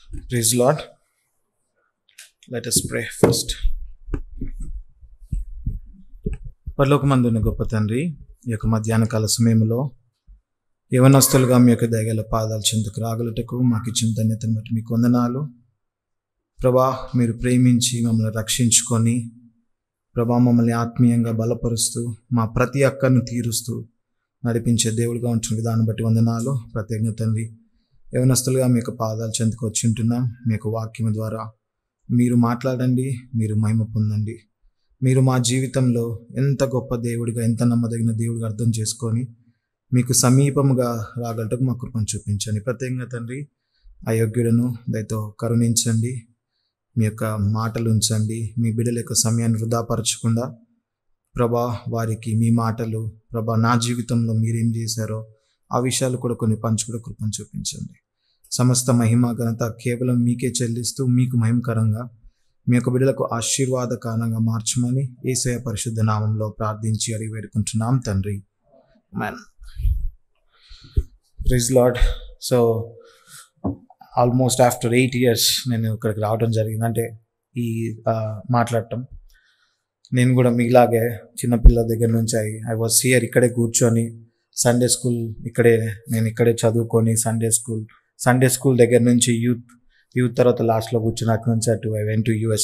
Praise the Lord. Let us pray first. పరలోకమందున్న గొప్ప తండ్రి, ఈ యొక్క మధ్యాహ్న కాల సమయంలో యవనస్తులుగా మీ యొక్క దయగల పాదాలు చెందుకు రాగలుటకు మాకు ఇచ్చిన ధన్యతను బట్టి మీకు వందనాలు. ప్రభా, మీరు ప్రేమించి మమ్మల్ని రక్షించుకొని ప్రభా మమ్మల్ని ఆత్మీయంగా బలపరుస్తూ మా ప్రతి అక్కను తీరుస్తూ నడిపించే దేవుడిగా ఉంటున్న విధానం బట్టి వందనాలు. ప్రత్యేకంగా తండ్రి, యవనస్తులుగా మీ యొక్క పాదాలు చెందుకు వచ్చి ఉంటున్నాం. మీ యొక్క వాక్యం ద్వారా మీరు మాట్లాడండి, మీరు మహిమ పొందండి. మీరు మా జీవితంలో ఎంత గొప్ప దేవుడిగా, ఎంత నమ్మదగిన దేవుడిగా అర్థం చేసుకొని మీకు సమీపముగా రాగలటకు మా కృపను చూపించండి. ప్రత్యేకంగా తండ్రి, అయోగ్యులను దయతో కరుణించండి. మీ యొక్క మాటలు ఉంచండి. మీ బిడ్డల యొక్క సమయాన్ని వృధాపరచకుండా ప్రభా వారికి మీ మాటలు, ప్రభా నా జీవితంలో మీరేం చేశారో ఆ విషయాలు కూడా కొన్ని పంచుకునే కృపను చూపించండి. సమస్త మహిమ ఘనత కేవలం మీకే చెల్లిస్తూ మీకు మహిమకరంగా మీ యొక్క బిడ్డలకు ఆశీర్వాదకారంగా మార్చమని యేసయ్య పరిశుద్ధ నామంలో ప్రార్థించి అడిగి వేడుకుంటున్నాం తండ్రి. Amen. Praise Lord. So almost after 8 years నేను ఇక్కడికి రావడం జరిగింది, అంటే ఈ మాట్లాడటం. నేను కూడా మీలాగే చిన్నపిల్లల దగ్గర నుంచి ఐ వాజ్ హియర్, ఇక్కడే కూర్చొని సండే స్కూల్ నేను ఇక్కడే చదువుకొని సండే స్కూల్ దగ్గర నుంచి యూత్ తర్వాత లాస్ట్లో కూర్చుని అటు నుంచి అటు I went to US.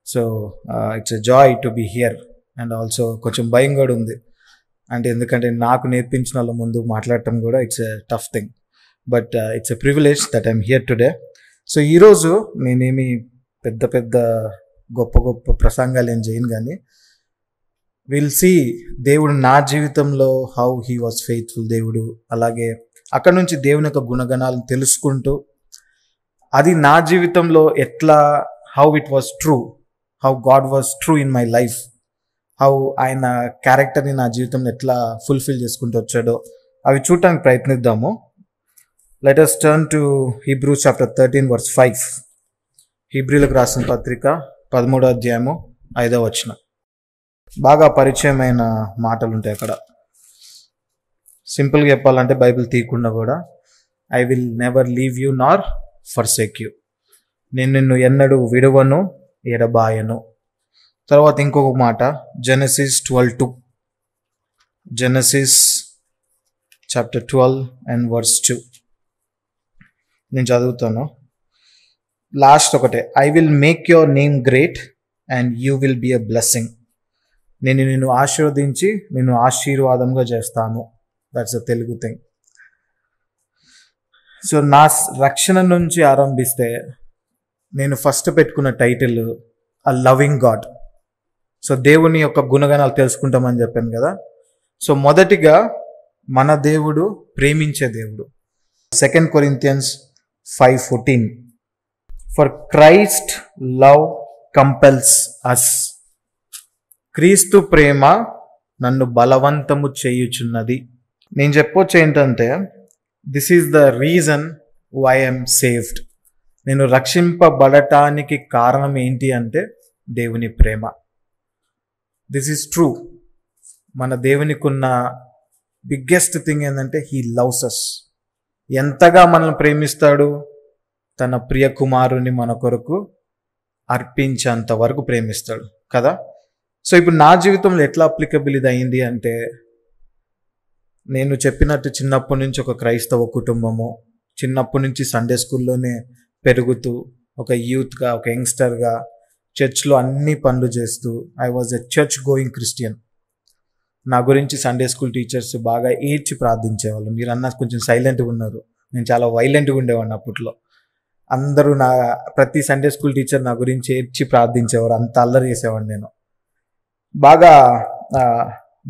So it's a joy to be here. And also కొంచెం భయం కూడా ఉంది, అంటే ఎందుకంటే నాకు నేర్పించిన వాళ్ళ ముందు మాట్లాడటం కూడా it's a tough thing, but it's a privilege that I'm here today. So ఈరోజు నేనేమి పెద్ద గొప్ప ప్రసంగాలు ఏం చేయను, కానీ విల్ సీ దేవుడు నా జీవితంలో హౌ హీ వాజ్ ఫెయిత్ఫుల్. దేవుడు అలాగే అక్కడ నుంచి దేవుని యొక్క గుణగణాలను తెలుసుకుంటూ అది నా జీవితంలో ఎట్లా, how it was true, how God was true in my life, how ఆయన క్యారెక్టర్ని నా జీవితంలో ఎట్లా ఫుల్ఫిల్ చేసుకుంటూ వచ్చాడో అవి చూడటానికి ప్రయత్నిద్దాము. Let us turn to Hebrews chapter 13 verse 5. హీబ్రీలకు రాసిన పత్రిక 13వ అధ్యాయము 5వ వచనం. బాగా పరిచయమైన మాటలు ఉంటాయి అక్కడ. సింపుల్గా చెప్పాలంటే బైబిల్ తీయకుండా కూడా I will never leave you nor forsake you, నేను నిన్ను ఎన్నడూ విడువను ఎడబాయను. తర్వాత ఇంకొక మాట Genesis 12:2. Genesis chapter 12 and verse 2 నేను చదువుతాను. లాస్ట్ ఒకటే, I will make your name great and you will be a blessing. నేను నిన్ను ఆశీర్వదించి నిన్ను ఆశీర్వాదంగా చేస్తాను. That's a Telugu thing. So నా రక్షణ నుంచి ఆరంభిస్తే నేను ఫస్ట్ పెట్టుకున్న టైటిల్ అ లవింగ్ గాడ్. సో దేవుని యొక్క గుణగణాలు తెలుసుకుంటామని చెప్పాను కదా. సో మొదటిగా మన దేవుడు ప్రేమించే దేవుడు. 2 Corinthians 5:14. For Christ love compels us. క్రీస్తు ప్రేమ నన్ను బలవంతము చేయుచున్నది. నేను చెప్పొచ్చు ఏంటంటే, this is the reason why I'm saved. నేను రక్షింపబడటానికి కారణం ఏంటి అంటే దేవుని ప్రేమ. This is true. మన దేవునికి ఉన్న బిగ్గెస్ట్ థింగ్ ఏంటంటే హీ లవ్స్ అస్. ఎంతగా మనల్ని ప్రేమిస్తాడు, తన ప్రియ కుమారుని మన కొరకు అర్పించేంత వరకు ప్రేమిస్తాడు కదా. సో ఇప్పుడు నా జీవితంలో ఎట్లా అప్లికబుల్ ఇది అయింది అంటే, నేను చెప్పినట్టు చిన్నప్పటి నుంచి ఒక క్రైస్తవ కుటుంబము, చిన్నప్పటి నుంచి సండే స్కూల్లోనే పెరుగుతూ ఒక యూత్గా, ఒక యంగ్స్టర్గా చర్చ్లో అన్ని పనులు చేస్తూ I was a church going Christian. నా గురించి సండే స్కూల్ టీచర్స్ బాగా ఏడ్చి ప్రార్థించేవాళ్ళు. మీరు అన్న కొంచెం సైలెంట్గా ఉన్నారు, నేను చాలా వైలెంట్గా ఉండేవాడిని అప్పట్లో. అందరూ ప్రతి సండే స్కూల్ టీచర్ నా గురించి ఏడ్చి ప్రార్థించేవారు, అంత అల్లరి చేసేవాడిని నేను బాగా.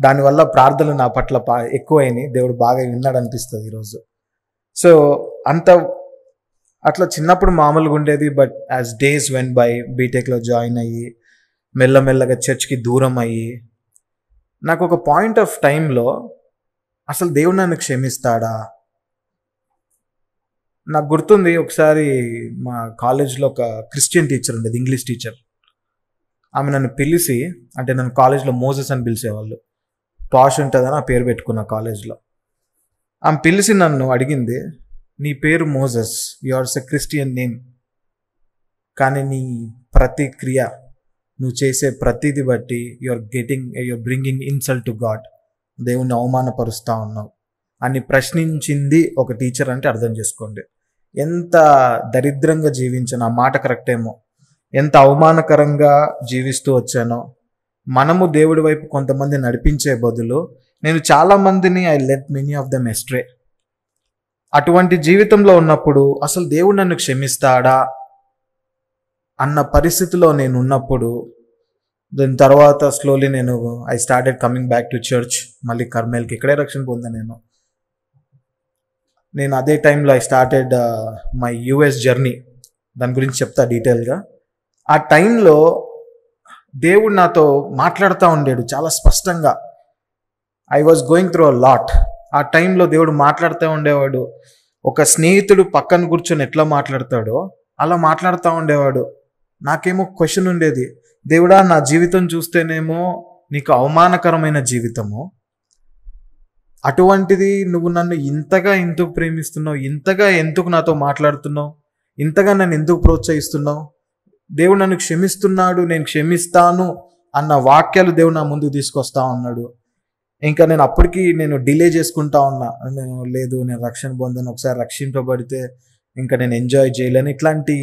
దానివల్ల ప్రార్థనలు నా పట్ల ఎక్కువైనాయి, దేవుడు బాగా విన్నాడు అనిపిస్తుంది ఈరోజు. సో అట్లా చిన్నప్పుడు మామూలుగా ఉండేది. But as days when by, బీటెక్లో జాయిన్ అయ్యి మెల్లమెల్లగా చర్చ్కి దూరం అయ్యి, నాకు ఒక పాయింట్ ఆఫ్ టైంలో అసలు దేవుడు నన్ను క్షమిస్తాడా? నాకు గుర్తుంది, ఒకసారి మా కాలేజ్లో ఒక క్రిస్టియన్ టీచర్ ఉండేది, ఇంగ్లీష్ టీచర్. ఆమె నన్ను పిలిచి, అంటే నన్ను కాలేజ్లో మోజెస్ అని పిలిచేవాళ్ళు, పాష్ ఉంటుందని ఆ పేరు పెట్టుకున్న కాలేజ్లో. ఆమె పిలిచి నన్ను అడిగింది, నీ పేరు Moses, yours a Christian name, కానీ నీ ప్రతి క్రియ, నువ్వు చేసే ప్రతిది బట్టి your bringing insult to God. దేవుణ్ణి అవమానపరుస్తూ ఉన్నావు అని ప్రశ్నించింది ఒక టీచర్ అంటే అర్థం చేసుకోండి. ఎంత దరిద్రంగా జీవించాను, ఆ మాట కరెక్టేమో, ఎంత అవమానకరంగా జీవిస్తూ వచ్చానో. మనము దేవుడి వైపు కొంతమంది నడిపించే బదులు నేను చాలా మందిని I let many of them astray. అటువంటి జీవితంలో ఉన్నప్పుడు అసలు దేవుడు నన్ను క్షమిస్తాడా అన్న పరిస్థితిలో నేను ఉన్నప్పుడు, దాని తర్వాత slowly I started coming back to church. మళ్ళీ కర్మేల్కి ఇక్కడే రక్షణ పొందాను నేను అదే టైంలో I started my US journey. దాని గురించి చెప్తా డీటెయిల్గా. ఆ టైంలో దేవుడు నాతో మాట్లాడుతూ ఉండేడు చాలా స్పష్టంగా. I was going through a lot. ఆ టైంలో దేవుడు మాట్లాడుతూ ఉండేవాడు. ఒక స్నేహితుడు పక్కన కూర్చొని ఎట్లా మాట్లాడతాడో అలా మాట్లాడుతూ ఉండేవాడు. నాకేమో క్వశ్చన్ ఉండేది, దేవుడా నా జీవితం చూస్తేనేమో నీకు అవమానకరమైన జీవితము, అటువంటిది నువ్వు నన్ను ఇంతగా ఎందుకు ప్రేమిస్తున్నావు, ఇంతగా ఎందుకు నాతో మాట్లాడుతున్నావు, ఇంతగా నన్ను ఎందుకు ప్రోత్సహిస్తున్నావు, దేవుడు నన్ను క్షమిస్తున్నాడు, నేను క్షమిస్తాను అన్న వాక్యాలు దేవుడు నా ముందుకు తీసుకొస్తా ఉన్నాడు. ఇంకా నేను అప్పటికి డిలే చేసుకుంటా ఉన్నా. నేను రక్షణ పొందాను, ఒకసారి రక్షింపబడితే ఇంకా నేను ఎంజాయ్ చేయలేను, ఇట్లాంటి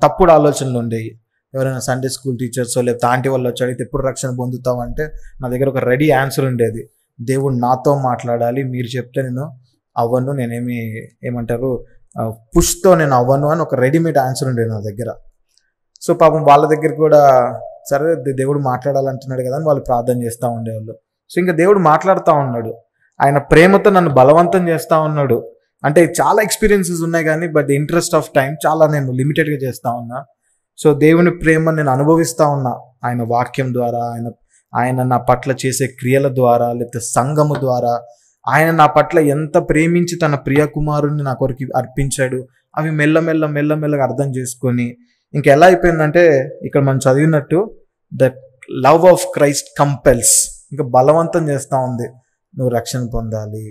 తప్పుడు ఆలోచనలు ఉండేవి. ఎవరైనా సండే స్కూల్ టీచర్స్ లేకపోతే ఆంటీ వాళ్ళు వచ్చి అడిగితే ఎప్పుడు రక్షణ పొందుతావు అంటే నా దగ్గర ఒక రెడీ ఆన్సర్ ఉండేది, దేవుడు నాతో మాట్లాడాలి, మీరు చెప్తే నేను అవ్వను, ఏమంటారు పుష్తో నేను అవ్వను అని ఒక రెడీమేడ్ ఆన్సర్ ఉండేది నా దగ్గర. సో పాపం వాళ్ళ దగ్గర కూడా సరే దేవుడు మాట్లాడాలంటున్నాడు కదా అని వాళ్ళు ప్రార్థన చేస్తూ ఉండేవాళ్ళు. సో ఇంకా దేవుడు మాట్లాడుతూ ఉన్నాడు, ఆయన ప్రేమతో నన్ను బలవంతం చేస్తూ ఉన్నాడు. అంటే చాలా ఎక్స్పీరియన్సెస్ ఉన్నాయి కానీ బట్ ఇంట్రెస్ట్ ఆఫ్ టైం చాలా నేను లిమిటెడ్గా చేస్తూ ఉన్నా. సో దేవుని ప్రేమ నేను అనుభవిస్తూ ఉన్నా ఆయన వాక్యం ద్వారా, ఆయన నా పట్ల చేసే క్రియల ద్వారా, లేకపోతే సంఘము ద్వారా. ఆయన నా పట్ల ఎంత ప్రేమించి తన ప్రియ కుమారుని నా కొరకు అర్పించాడు, అవి మెల్లమెల్లగా అర్థం చేసుకొని ఇంకా ఎలా అయిపోయిందంటే ఇక్కడ మనం చదివినట్టు the love of Christ compels, ఇంకా బలవంతం చేస్తూ ఉంది, నువ్వు రక్షణ పొందాలి.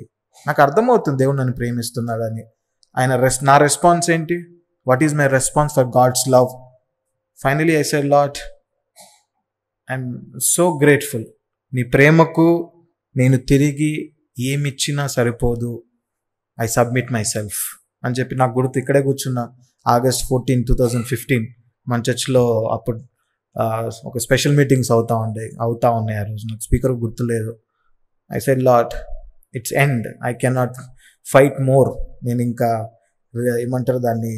నాకు అర్థమవుతుంది దేవుడు నన్ను ప్రేమిస్తున్నాడని. నా రెస్పాన్స్ ఏంటి? What is my response for God's love? Finally I said lord, I'm so grateful. నీ ప్రేమకు నేను తిరిగి ఏమిచ్చినా సరిపోదు, ఐ సబ్మిట్ మై సెల్ఫ్ అని చెప్పి నాకు గుర్తు. ఇక్కడే కూర్చున్నా August 14, 2015 మన చర్చ్లో అప్పుడు ఒక స్పెషల్ మీటింగ్స్ అవుతా ఉన్నాయి ఆ రోజు. నాకు స్పీకర్ గుర్తులేదు. I said lord, it's end, I cannot fight more. నేను ఇంకా ఏమంటారు దాన్ని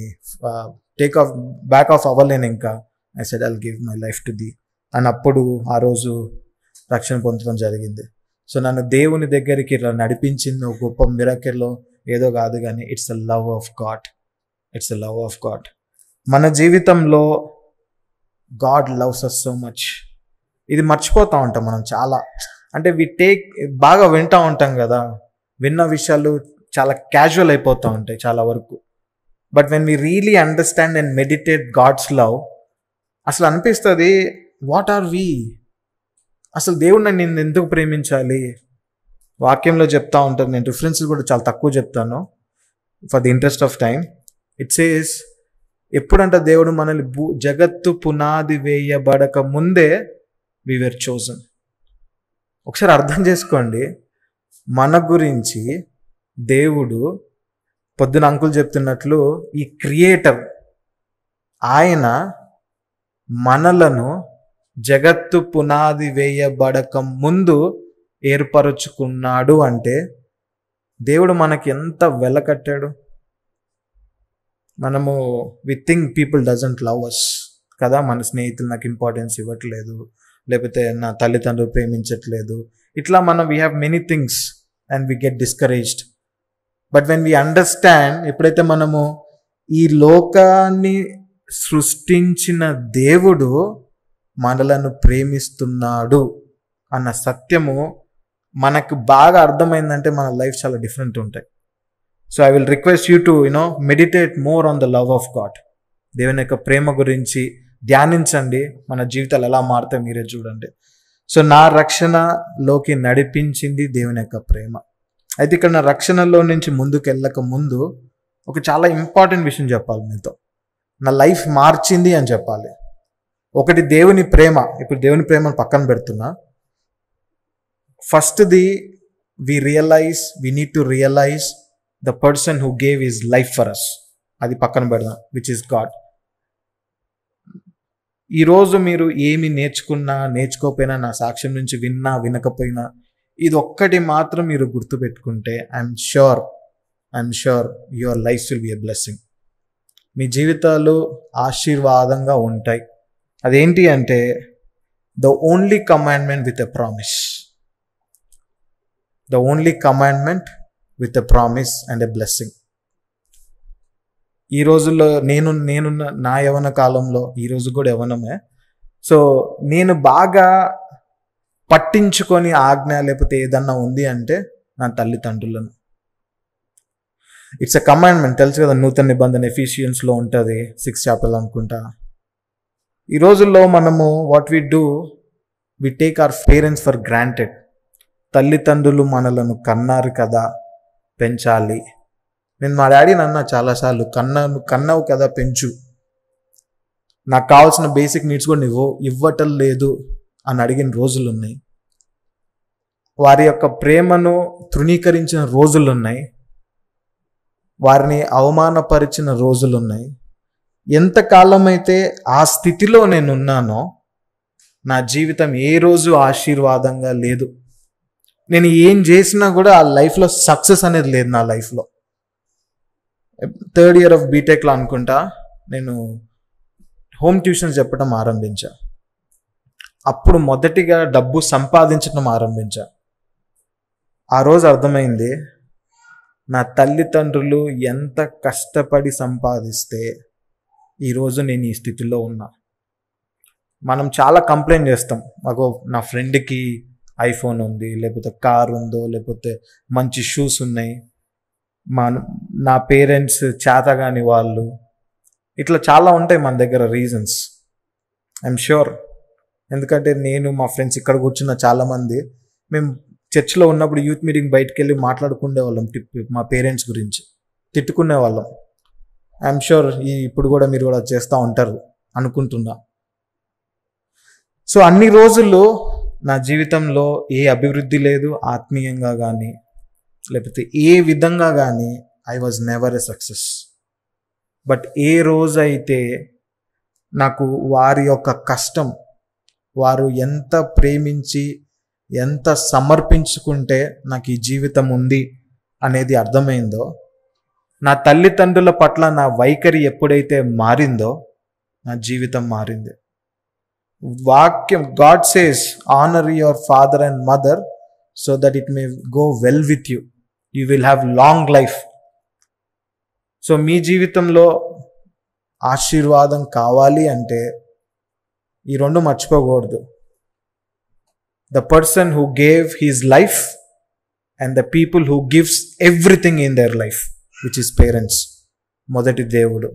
బ్యాక్ ఆఫ్ అవ్వలేను ఇంకా. I said I'll give my life to the అని అప్పుడు ఆ రోజు రక్షణ పొందడం జరిగింది. సో నన్ను దేవుని దగ్గరికి ఇలా నడిపించింది ఒక గొప్ప మిరకిల్ ఏదో కాదు కానీ it's the love of God. It's the love of God. మన జీవితంలో God loves us so much. ఇది మర్చిపోతూ ఉంటాం మనం చాలా. అంటే బాగా వింటూ ఉంటాం కదా, విన్న విషయాలు చాలా క్యాజువల్ అయిపోతూ ఉంటాయి చాలా వరకు. But when we really understand and meditate God's love, అసలు అనిపిస్తుంది వాట్ ఆర్ వీ, అసలు దేవుడు నన్ను ఎందుకు ప్రేమించాలి. వాక్యంలో చెప్తా ఉంటాను, నేను రిఫరెన్సెస్ కూడా చాలా తక్కువ చెప్తాను for the interest of time. It says, ఎప్పుడంటే దేవుడు మనల్ని జగత్తు పునాది వేయబడక ముందే వి వర్ చోజన్. ఒకసారి అర్థం చేసుకోండి, మన గురించి దేవుడు పొద్దున అంకుల్ చెప్తున్నట్లు ఈ క్రియేటర్ ఆయన మనలను జగత్తు పునాది వేయబడక ముందు ఏర్పరచుకున్నాడు. అంటే దేవుడు మనకి ఎంత వెలకట్టాడు. మనము we think people doesn't love us కదా, మన స్నేహితులు నాకు ఇంపార్టెన్స్ ఇవ్వట్లేదు, లేకపోతే నా తల్లిదండ్రులు ప్రేమించట్లేదు, ఇట్లా మనం we have many things and we get discouraged. But when we understand, ఎప్పుడైతే మనము ఈ లోకాన్ని సృష్టించిన దేవుడు మనలను ప్రేమిస్తున్నాడు అన్న సత్యము మనకు బాగా అర్థమైందంటే మన లైఫ్ చాలా డిఫరెంట్ ఉంటాయి. So I will request you to meditate more on the love of God. దేవుని యొక్క ప్రేమ గురించి ధ్యానించండి, మన జీవితాలు ఎలా మారుతాయి మీరే చూడండి. సో నా రక్షణలోకి నడిపించింది దేవుని యొక్క ప్రేమ. అయితే ఇక్కడ నా రక్షణలో నుంచి ముందుకు వెళ్ళక ముందు ఒక చాలా ఇంపార్టెంట్ విషయం చెప్పాలి మీతో. నా లైఫ్ మార్చింది అని చెప్పాలి. ఒకటి దేవుని ప్రేమ. ఇప్పుడు దేవుని ప్రేమను పక్కన పెడుతున్నా. ఫస్ట్ది we need to realize the person who gave his life for us. అది పక్కన పెడదాం, which is God. ఈరోజు మీరు ఏమి నేర్చుకున్నా నేర్చుకోకపోయినా, నా సాక్ష్యం నుంచి విన్నా వినకపోయినా, ఇది ఒక్కటి మాత్రం మీరు గుర్తుపెట్టుకుంటే I'm sure your life will be a blessing. మీ జీవితాలు ఆశీర్వాదంగా ఉంటాయి. అదేంటి అంటే the only commandment with a promise. The only commandment with a promise and a blessing. ఈ రోజుల్లో నేను నా యవ్వన కాలంలో, ఈరోజు కూడా యవ్వనమే, సో నేను బాగా పట్టించుకొని ఆజ్ఞ లేకపోతే ఏదన్నా ఉంది అంటే నా తల్లిదండ్రులను. ఇట్స్ ఎ కమాండ్మెంట్, తెలుసు కదా, నూతన నిబంధన ఎఫిషియన్స్లో ఉంటుంది, 6th చాప్టర్ అనుకుంటా. ఈ రోజుల్లో మనము what we do, we take our parents for granted. తల్లిదండ్రులు మనలను కన్నారు కదా, పెంచాలి. నేను మా డాడీని అన్నా చాలాసార్లు, కన్నావు కదా పెంచు, నాకు కావాల్సిన బేసిక్ నీడ్స్ కూడా నువ్వు ఇవ్వటం లేదు అని అడిగిన రోజులు ఉన్నాయి. వారి యొక్క ప్రేమను తృణీకరించిన రోజులు ఉన్నాయి. వారిని అవమానపరిచిన రోజులు ఉన్నాయి. ఎంతకాలం అయితే ఆ స్థితిలో నేను ఉన్నానో నా జీవితం ఏ రోజు ఆశీర్వాదంగా లేదు. నేను ఏం చేసినా కూడా ఆ లైఫ్లో సక్సెస్ అనేది లేదు. నా లైఫ్లో 3rd year ఆఫ్ బీటెక్లో అనుకుంటా నేను హోమ్ ట్యూషన్స్ చెప్పడం ఆరంభించా. అప్పుడు మొదటిగా డబ్బు సంపాదించడం ఆరంభించా. ఆ రోజు అర్థమైంది, నా తల్లిదండ్రులు ఎంత కష్టపడి సంపాదిస్తే ఈరోజు నేను ఈ స్థితిలో ఉన్నా. మనం చాలా కంప్లైంట్ చేస్తాం, మాకు నా ఫ్రెండ్కి ఐఫోన్ ఉంది, లేకపోతే కార్ ఉందో, లేకపోతే మంచి షూస్ ఉన్నాయి, నా పేరెంట్స్ చేతగాని వాళ్ళు, ఇట్లా చాలా ఉంటాయి మన దగ్గర రీజన్స్. ఐఎమ్ షూర్, ఎందుకంటే నేను మా ఫ్రెండ్స్ ఇక్కడ కూర్చున్న చాలామంది మేము చర్చ్లో ఉన్నప్పుడు యూత్ మీటింగ్ బయటకు వెళ్ళి మాట్లాడుకునే వాళ్ళం, మా పేరెంట్స్ గురించి తిట్టుకునే వాళ్ళం. ఐఎమ్ షూర్ ఇప్పుడు కూడా మీరు కూడా చేస్తూ ఉంటారు అనుకుంటున్నా. సో అన్ని రోజుల్లో నా జీవితంలో ఏ అభివృద్ధి లేదు, ఆత్మీయంగా కానీ లేకపోతే ఏ విధంగా కానీ I was never a success. But ఏ రోజైతే నాకు వారి యొక్క కష్టం, వారు ఎంత ప్రేమించి ఎంత సమర్పించుకుంటే నాకు ఈ జీవితం ఉంది అనేది అర్థమైందో, నా తల్లిదండ్రుల పట్ల నా వైఖరి ఎప్పుడైతే మారిందో నా జీవితం మారింది. వాక్యం, God says honour your father and mother so that it may go well with you, you will have long life. So మీ జీవితంలో ఆశీర్వాదం కావాలి అంటే ఈ రెండు మర్చిపోకూడదు. The person who gave his life and the people who gives everything in their life, which is parents. మొదటి దేవుడు.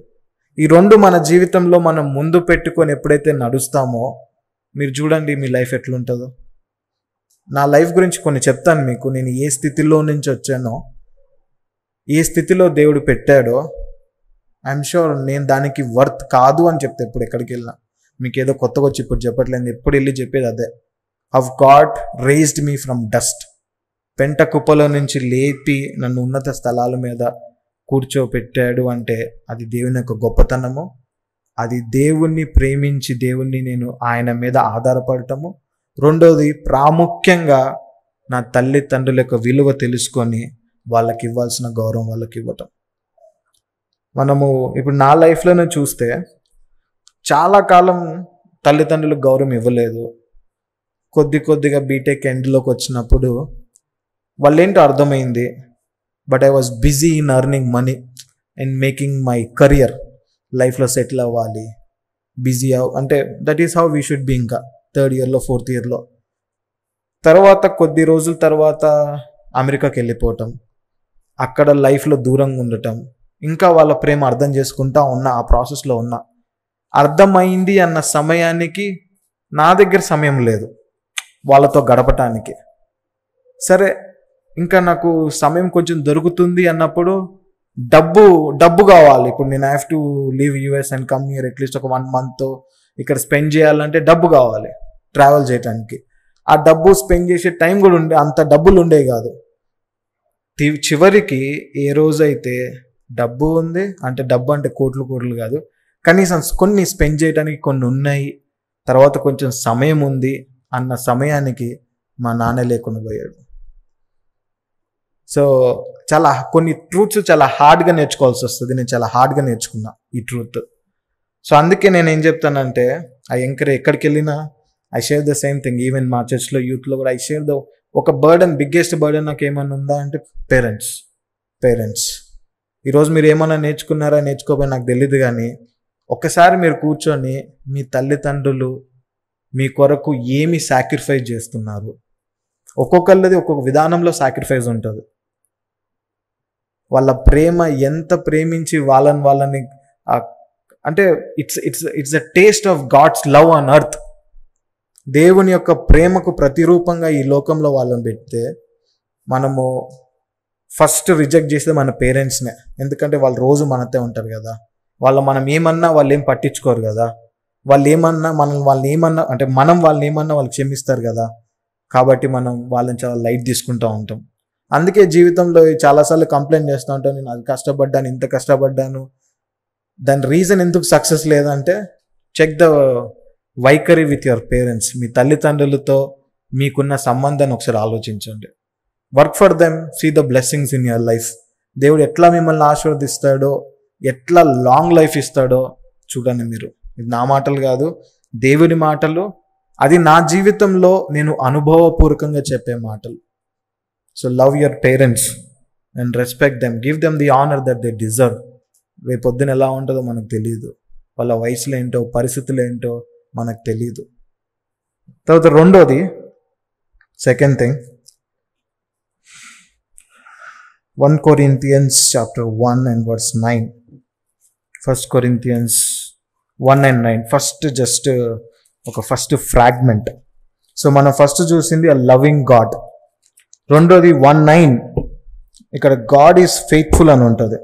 ఈ రెండు మన జీవితంలో మనం ముందు పెట్టుకొని ఎప్పుడైతే నడుస్తామో మీరు చూడండి మీ లైఫ్ ఎట్లుంటుందో. నా లైఫ్ గురించి కొన్ని చెప్తాను మీకు. నేను ఏ స్థితిలో నుంచి వచ్చానో, ఏ స్థితిలో దేవుడు పెట్టాడో, ఐఎమ్ షూర్ నేను దానికి వర్త్ కాదు అని చెప్తే ఎప్పుడు ఎక్కడికి వెళ్ళినా. మీకు ఏదో కొత్తగా వచ్చి ఇప్పుడు చెప్పట్లేదు, ఎప్పుడు వెళ్ళి చెప్పేది అదే. How God raised me from dust. పెంట కుప్పలో నుంచి లేపి నన్ను ఉన్నత స్థలాల మీద కూర్చోపెట్టాడు అంటే అది దేవుని యొక్క గొప్పతనము. అది దేవుణ్ణి ప్రేమించి దేవుణ్ణి నేను ఆయన మీద ఆధారపడటము. రెండోది ప్రాముఖ్యంగా నా తల్లిదండ్రుల యొక్క విలువ తెలుసుకొని వాళ్ళకి ఇవ్వాల్సిన గౌరవం వాళ్ళకి ఇవ్వటం. మనము ఇప్పుడు నా లైఫ్లోనే చూస్తే చాలా కాలం తల్లిదండ్రులకు గౌరవం ఇవ్వలేదు. కొద్దిగా బీటెక్ ఎండ్లోకి వచ్చినప్పుడు వాళ్ళేంటో అర్థమైంది. But I was busy in earning money and making my career. లైఫ్లో సెటిల్ అవ్వాలి, బిజీ అంటే that is how we should be. ఇంకా 3rd yearలో 4th yearలో తర్వాత కొద్ది రోజుల తర్వాత అమెరికాకి వెళ్ళిపోవటం, అక్కడ లైఫ్లో దూరంగా ఉండటం, ఇంకా వాళ్ళ ప్రేమ అర్థం చేసుకుంటా ఉన్నా, ఆ ప్రాసెస్లో ఉన్నా. అర్థమైంది అన్న సమయానికి నా దగ్గర సమయం లేదు వాళ్ళతో గడపటానికి. సరే ఇంకా నాకు సమయం కొంచెం దొరుకుతుంది అన్నప్పుడు డబ్బు కావాలి. ఇప్పుడు నేను have to leave US and come here at least ఒక 1 month ఇక్కడ స్పెండ్ చేయాలంటే డబ్బు కావాలి ట్రావెల్ చేయడానికి. ఆ డబ్బు స్పెండ్ చేసే టైం కూడా అంత డబ్బులు ఉండేవి కాదు. చివరికి ఏ రోజైతే డబ్బు ఉంది అంటే, డబ్బు అంటే కోట్లు కాదు, కనీసం కొన్ని స్పెండ్ చేయడానికి కొన్ని ఉన్నాయి, తర్వాత కొంచెం సమయం ఉంది అన్న సమయానికి మా నాన్న లేకుండా పోయాడు. సో చాలా కొన్ని ట్రూత్స్ చాలా హార్డ్గా నేర్చుకోవాల్సి వస్తుంది. నేను చాలా హార్డ్గా నేర్చుకున్నా ఈ ట్రూత్. సో అందుకే నేను ఏం చెప్తానంటే, ఎక్కడికి వెళ్ళినా I share the same thing. Even మా చర్చ్లో యూత్లో కూడా ఐ షేర్ ఒక బిగ్గెస్ట్ బర్డెన్ నాకు ఏమన్నా ఉందా అంటే పేరెంట్స్. ఈరోజు మీరు ఏమన్నా నేర్చుకోపోయి నాకు తెలియదు, కానీ ఒక్కసారి మీరు కూర్చొని మీ తల్లిదండ్రులు మీ కొరకు ఏమి సాక్రిఫైస్ చేస్తున్నారు, ఒక్కొక్కళ్ళది ఒక్కొక్క విధానంలో సాక్రిఫైస్ ఉంటుంది. వాళ్ళ ప్రేమ ఎంత ప్రేమించి వాళ్ళని అంటే it's the taste of God's love on earth. దేవుని యొక్క ప్రేమకు ప్రతిరూపంగా ఈ లోకంలో వాళ్ళని పెడితే మనము ఫస్ట్ రిజెక్ట్ చేసేది మన పేరెంట్స్నే. ఎందుకంటే వాళ్ళు రోజు మనతో ఉంటారు కదా. మనం ఏమన్నా వాళ్ళు ఏం పట్టించుకోరు కదా. వాళ్ళని ఏమన్నా వాళ్ళు క్షమిస్తారు కదా. కాబట్టి మనం వాళ్ళని చాలా లైట్ తీసుకుంటూ ఉంటాం. అందుకే జీవితంలో చాలాసార్లు కంప్లైంట్ చేస్తూ ఉంటాను, నేను అది కష్టపడ్డాను, ఇంత కష్టపడ్డాను. దాని రీజన్ ఎందుకు సక్సెస్ లేదంటే, చెక్ ద వైఖరి విత్ యువర్ పేరెంట్స్. మీ తల్లిదండ్రులతో మీకున్న సంబంధాన్ని ఒకసారి ఆలోచించండి. Work for them, see the blessings in your life. దేవుడు ఎట్లా మిమ్మల్ని ఆశీర్వదిస్తాడో, ఎట్లా లాంగ్ లైఫ్ ఇస్తాడో చూడండి మీరు. ఇది నా మాటలు కాదు, దేవుని మాటలు. అది నా జీవితంలో నేను అనుభవపూర్వకంగా చెప్పే మాటలు. So love your parents and respect them, give them the honour that they deserve. రేపొద్దున ఎలా ఉంటుందో మనకు తెలియదు, వాళ్ళ వయసులో ఏంటో పరిస్థితులు ఏంటో మనకు తెలియదు. తర్వాత రెండోది, second thing, 1 Corinthians chapter 1 and verse 9. 1 Corinthians 1 and 9. First fragment. So మనం ఫస్ట్ చూసింది a loving God. రెండోది 1:9. ఇక్కడ గాడ్ ఈజ్ ఫెయిత్ఫుల్ అని ఉంటుంది.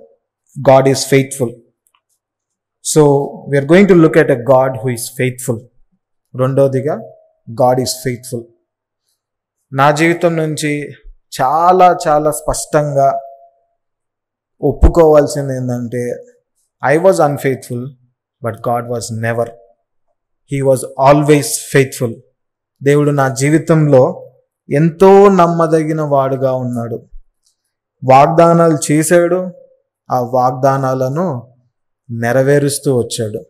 God is faithful. So we're going to look at a God who is faithful. రెండోదిగా God is faithful. నా జీవితం నుంచి చాలా చాలా స్పష్టంగా ఒప్పుకోవాల్సింది ఏంటంటే, I was unfaithful but God was never. He was always faithful. దేవుడు నా జీవితంలో ఎంతో నమ్మదగిన వాడుగా ఉన్నాడు. వాగ్దానాలు చేశాడు, ఆ వాగ్దానాలను నెరవేరుస్తూ వచ్చాడు.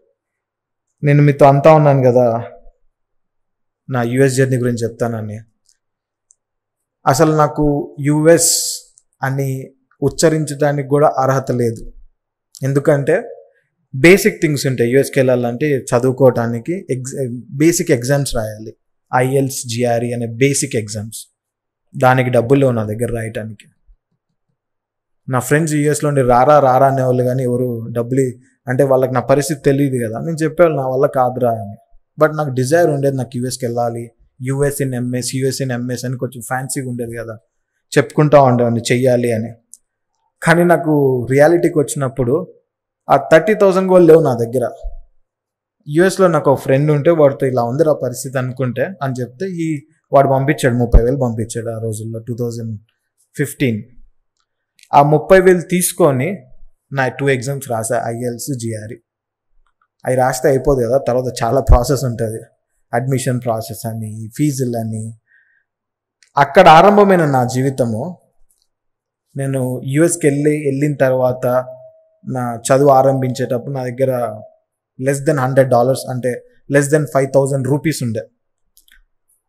నేను మీతో అంతా ఉన్నాను కదా నా యుఎస్ జర్నీ గురించి చెప్తానని. అసలు నాకు యుఎస్ అని ఉచ్చరించడానికి కూడా అర్హత లేదు. ఎందుకంటే బేసిక్ థింగ్స్ ఉంటాయి. యుఎస్కి వెళ్ళాలంటే చదువుకోవటానికి బేసిక్ ఎగ్జామ్స్ రాయాలి. IELTS, GRE అనే బేసిక్ ఎగ్జామ్స్. దానికి డబ్బులు నా దగ్గర రాయటానికి. నా ఫ్రెండ్స్ యుఎస్లో ఉండి రారా అనేవాళ్ళు, కానీ ఎవరు డబ్బులు అంటే వాళ్ళకి నా పరిస్థితి తెలియదు కదా. నేను చెప్పేవాళ్ళు నా వల్ల కాదురా అని. బట్ నాకు డిజైర్ ఉండేది, నాకు యుఎస్కి వెళ్ళాలి, US in MS అని కొంచెం ఫ్యాన్సీగా ఉండేది కదా, చెప్పుకుంటా ఉండేవాడిని చెయ్యాలి అని. కానీ నాకు రియాలిటీకి వచ్చినప్పుడు ఆ 30,000 కూడా లేవు నా దగ్గర. యుఎస్లో నాకు ఒక ఫ్రెండ్ ఉంటే వాడితో ఇలా ఉంది ఆ పరిస్థితి అనుకుంటే అని చెప్తే వాడు పంపించాడు, 30,000 పంపించాడు ఆ రోజుల్లో 2015. ఆ 30,000 తీసుకొని నా 2 ఎగ్జామ్స్ రాసా, IELTS, GRE. అవి రాస్తే అయిపోదు కదా, తర్వాత చాలా ప్రాసెస్ ఉంటుంది, అడ్మిషన్ ప్రాసెస్ అని, ఫీజులని. అక్కడ ఆరంభమైన నా జీవితము. నేను యుఎస్కి వెళ్ళిన తర్వాత నా చదువు ఆరంభించేటప్పుడు నా దగ్గర less than $100 అంటే less than 5,000 రూపీస్ ఉండే.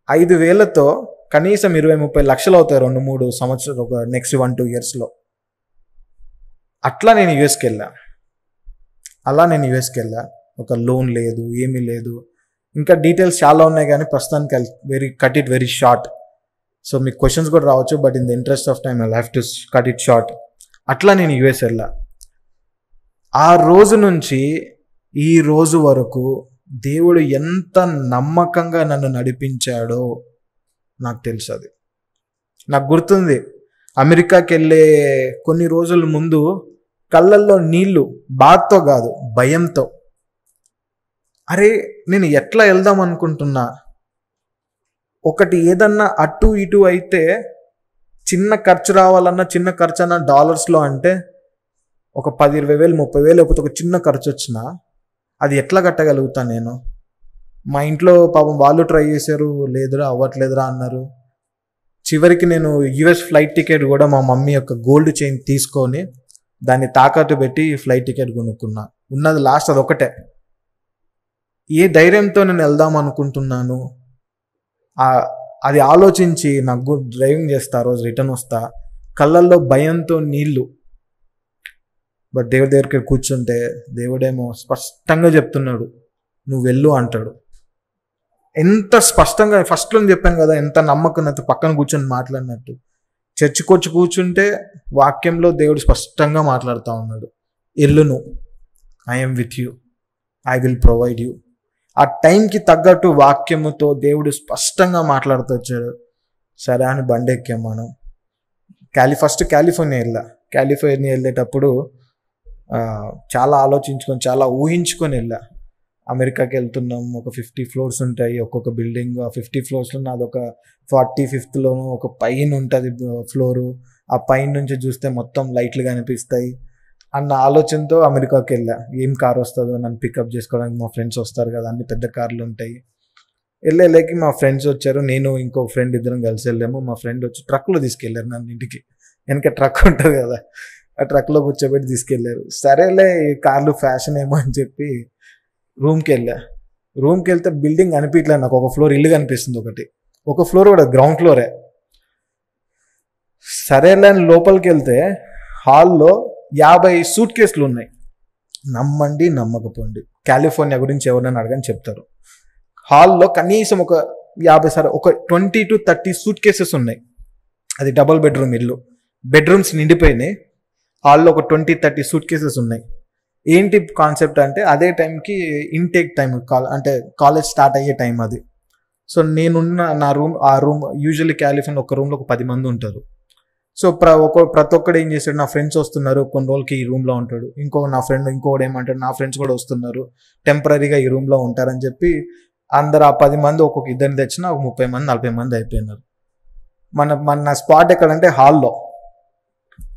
5,000తో కనీసం 20-30 లక్షలు అవుతాయి 2-3 సంవత్సరాలు, ఒక నెక్స్ట్ 1-2 ఇయర్స్లో. అట్లా నేను యుఎస్కి వెళ్ళా. ఒక లోన్ లేదు, ఏమీ లేదు. ఇంకా డీటెయిల్స్ చాలా ఉన్నాయి, కానీ ప్రస్తుతానికి cut it very short. So మీకు క్వశ్చన్స్ కూడా రావచ్చు, but in the interest of time I have to cut it short. అట్లా నేను యుఎస్ వెళ్ళా. ఆ రోజు నుంచి ఈ రోజు వరకు దేవుడు ఎంత నమ్మకంగా నన్ను నడిపించాడో నాకు తెలుసు. అది నాకు గుర్తుంది. అమెరికాకి వెళ్ళే కొన్ని రోజుల ముందు కళ్ళల్లో నీళ్లు, బాధతో కాదు భయంతో. అరే నేను ఎట్లా వెళ్దాం అనుకుంటున్నా, ఒకటి ఏదన్నా అటు ఇటు అయితే చిన్న ఖర్చు రావాలన్నా, చిన్న ఖర్చు అన్న డాలర్స్లో అంటే ఒక 10-20 వేలు 30 వేలు లేకపోతే ఒక చిన్న ఖర్చు వచ్చినా అది ఎట్లా కట్టగలుగుతాను నేను? మా ఇంట్లో పాపం వాళ్ళు ట్రై చేశారు, లేదురా అవ్వట్లేదురా అన్నారు. చివరికి నేను యుఎస్ ఫ్లైట్ టికెట్ కూడా మా మమ్మీ యొక్క గోల్డ్ చైన్ తీసుకొని దాన్ని తాకట్టు పెట్టి ఫ్లైట్ టికెట్ కొనుక్కున్నా. ఉన్నది లాస్ట్ అదొకటే. ఏ ధైర్యంతో నేను వెళ్దాం అనుకుంటున్నాను అది ఆలోచించి నాకు డ్రైవింగ్ చేస్తా, రోజు రిటర్న్ వస్తా, కళ్ళల్లో భయంతో నీళ్లు. బట్ దేవుడి దగ్గరికి కూర్చుంటే దేవుడేమో స్పష్టంగా చెప్తున్నాడు, నువ్వు వెళ్ళు అంటాడు. ఎంత స్పష్టంగా, ఫస్ట్లో చెప్పాను కదా ఎంత నమ్మకం, పక్కన కూర్చొని మాట్లాడినట్టు. చర్చికి వచ్చి కూర్చుంటే వాక్యంలో దేవుడు స్పష్టంగా మాట్లాడుతూ ఉన్నాడు. ఎల్లును, I'm with you, I will provide you. ఆ టైంకి తగ్గట్టు వాక్యముతో దేవుడు స్పష్టంగా మాట్లాడుతూ వచ్చాడు. సరే అని బండి ఎక్కాం మనం. ఫస్ట్ కాలిఫోర్నియా వెళ్ళేటప్పుడు చాలా ఆలోచించుకొని, చాలా ఊహించుకొని వెళ్ళా. అమెరికాకి వెళ్తున్నాం, ఒక 50 floors ఉంటాయి ఒక్కొక్క బిల్డింగ్. ఆ 50 floors నాదొక 45th ఒక పైన ఉంటుంది ఫ్లోరు. ఆ పైన నుంచి చూస్తే మొత్తం లైట్లు కనిపిస్తాయి అన్న ఆలోచనతో అమెరికాకి వెళ్ళా. ఏం కార్ వస్తుందో, నన్ను పికప్ చేసుకోవడానికి మా ఫ్రెండ్స్ వస్తారు కదా, అన్ని పెద్ద కార్లు ఉంటాయి. వెళ్ళేకి మా ఫ్రెండ్స్ వచ్చారు, నేను ఇంకో ఫ్రెండ్ ఇద్దరం కలిసి వెళ్ళాము. మా ఫ్రెండ్ వచ్చి ట్రక్లో తీసుకెళ్ళారు నన్ను ఇంటికి. వెనక ట్రక్ ఉంటుంది కదా, ఆ ట్రక్లో కూర్చోబెట్టి తీసుకెళ్ళారు. సరేలే కార్లు ఫ్యాషన్ ఏమో అని చెప్పి రూమ్కి వెళ్తే బిల్డింగ్ కనిపించలేదు నాకు. ఒక ఫ్లోర్ ఇల్లు కనిపిస్తుంది, ఒక ఫ్లోర్ కూడా గ్రౌండ్ ఫ్లోరే. సరేలే అని లోపలికి వెళ్తే హాల్లో 50 సూట్ కేసులు ఉన్నాయి. నమ్మండి నమ్మకపోండి, కాలిఫోర్నియా గురించి ఎవరైనా అడగని చెప్తారు. హాల్లో కనీసం ఒక 20 to 30 సూట్ కేసెస్ ఉన్నాయి. అది డబుల్ బెడ్రూమ్ ఇల్లు, బెడ్రూమ్స్ నిండిపోయినాయి. హాల్లో ఒక 20-30 సూట్ కేసెస్ ఉన్నాయి. ఏంటి కాన్సెప్ట్ అంటే, అదే టైంకి ఇంటేక్ టైం, అంటే కాలేజ్ స్టార్ట్ అయ్యే టైం అది. సో నేనున్న ఆ రూమ్ యూజువల్లీ కాలిఫోర్నియా ఒక రూమ్లో ఒక 10 మంది ఉంటారు. సో ప్రతి ఒక్కడు ఏం చేశాడు, నా ఫ్రెండ్స్ వస్తున్నారు, కొన్ని రోజులకి ఈ రూమ్లో ఉంటాడు. ఇంకోటి ఏమంటాడు, నా ఫ్రెండ్స్ కూడా వస్తున్నారు, టెంపరీగా ఈ రూమ్లో ఉంటారని చెప్పి అందరు ఆ 10 మంది ఒక్కొక్క ఇద్దరిని తెచ్చినా ఒక 30 మంది 40 మంది అయిపోయినారు. మన స్పాట్ ఎక్కడంటే హాల్లో.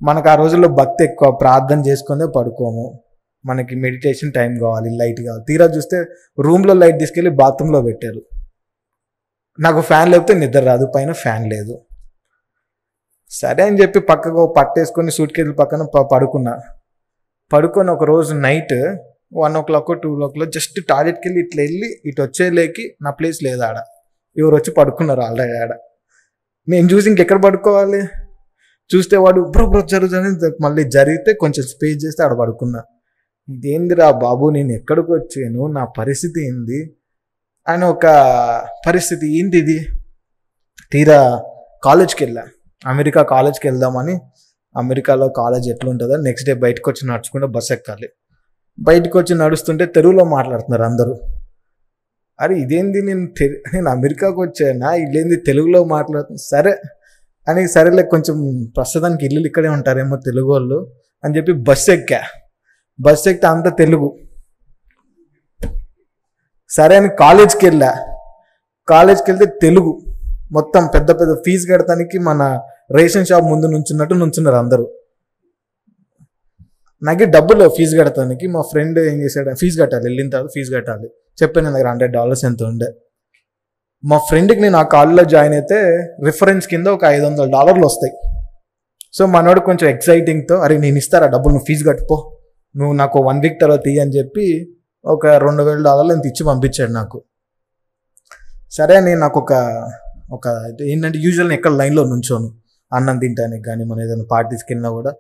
మనకు ఆ రోజుల్లో భక్తి ఎక్కువ, ప్రార్థన చేసుకుందే పడుకోము, మనకి మెడిటేషన్ టైం కావాలి, లైట్ కావాలి. తీరా చూస్తే రూమ్లో లైట్ తీసుకెళ్ళి బాత్రూంలో పెట్టారు. నాకు ఫ్యాన్ లేకపోతే నిద్ర రాదు, పైన ఫ్యాన్ లేదు. సరే అని చెప్పి పక్కకు పట్టేసుకొని సూట్ కేసులు పక్కన పడుకొని ఒక రోజు నైట్ 1 o'clock 2 o'clock జస్ట్ టాయిలెట్కి వెళ్ళి ఇట్లా వెళ్ళి ఇటు వచ్చేలేకి నా ప్లేస్ లేదు ఆడ. ఎవరు వచ్చి పడుకున్నారు ఆల్రెడీ ఆడ. నేను చూసి ఇంకెక్కడ పడుకోవాలి, చూస్తే వాడు బ్రో జరుగుతుంది, మళ్ళీ జరిగితే కొంచెం స్పేస్ చేస్తే ఆడ పడుకున్నా. ఇదేందిరా బాబు, నేను ఎక్కడికి వచ్చాను, నా పరిస్థితి ఏంది అని ఒక పరిస్థితి. ఏంటి ఇది? తీరా కాలేజ్కి వెళ్ళా, అమెరికా కాలేజ్కి వెళ్దామని. అమెరికాలో కాలేజ్ ఎట్లుంటుందో నెక్స్ట్ డే బయటకు వచ్చి నడుచుకుంటే బస్ ఎక్కాలి. బయటకు వచ్చి నడుస్తుంటే తెలుగులో మాట్లాడుతున్నారు అందరూ. అరే ఇదేంది, నేను అమెరికాకు వచ్చానా, ఇదేంది తెలుగులో మాట్లాడుతున్నా. సరే అని సరేలే, కొంచెం ప్రస్తుతానికి ఇల్లు ఇక్కడే ఉంటారేమో తెలుగు వాళ్ళు అని చెప్పి బస్సు ఎక్కితే అంత తెలుగు. సరే అని కాలేజ్కి వెళ్తే తెలుగు మొత్తం. పెద్ద ఫీజు కడతానికి మన రేషన్ షాప్ ముందు నుంచున్నారు అందరూ. నాకు డబ్బులు ఫీజు కడతానికి. మా ఫ్రెండ్ ఏం చేశాడు, ఫీజు కట్టాలి, వెళ్ళిన తర్వాత ఫీజు కట్టాలి. చెప్పాను నా దగ్గర $100 ఎంత ఉండే. మా ఫ్రెండ్కి నేను ఆ కాలేజ్లో జాయిన్ అయితే రిఫరెన్స్ కింద ఒక $500 వస్తాయి. సో మనోడు కొంచెం ఎక్సైటింగ్తో, అరే నేను ఇస్తారా డబ్బులు, నువ్వు ఫీజు కట్టుపో, నువ్వు నాకు 1 week తర్వాత ఇయ్యి అని చెప్పి ఒక $2,000 ఎంత ఇచ్చి పంపించాడు నాకు. సరే నేను నాకు ఒక ఏంటంటే యూజువల్ ఎక్కడ లైన్లో నుంచోను, అన్నం తింటానికి కానీ మన ఏదైనా పార్టీస్కి వెళ్ళినా కూడా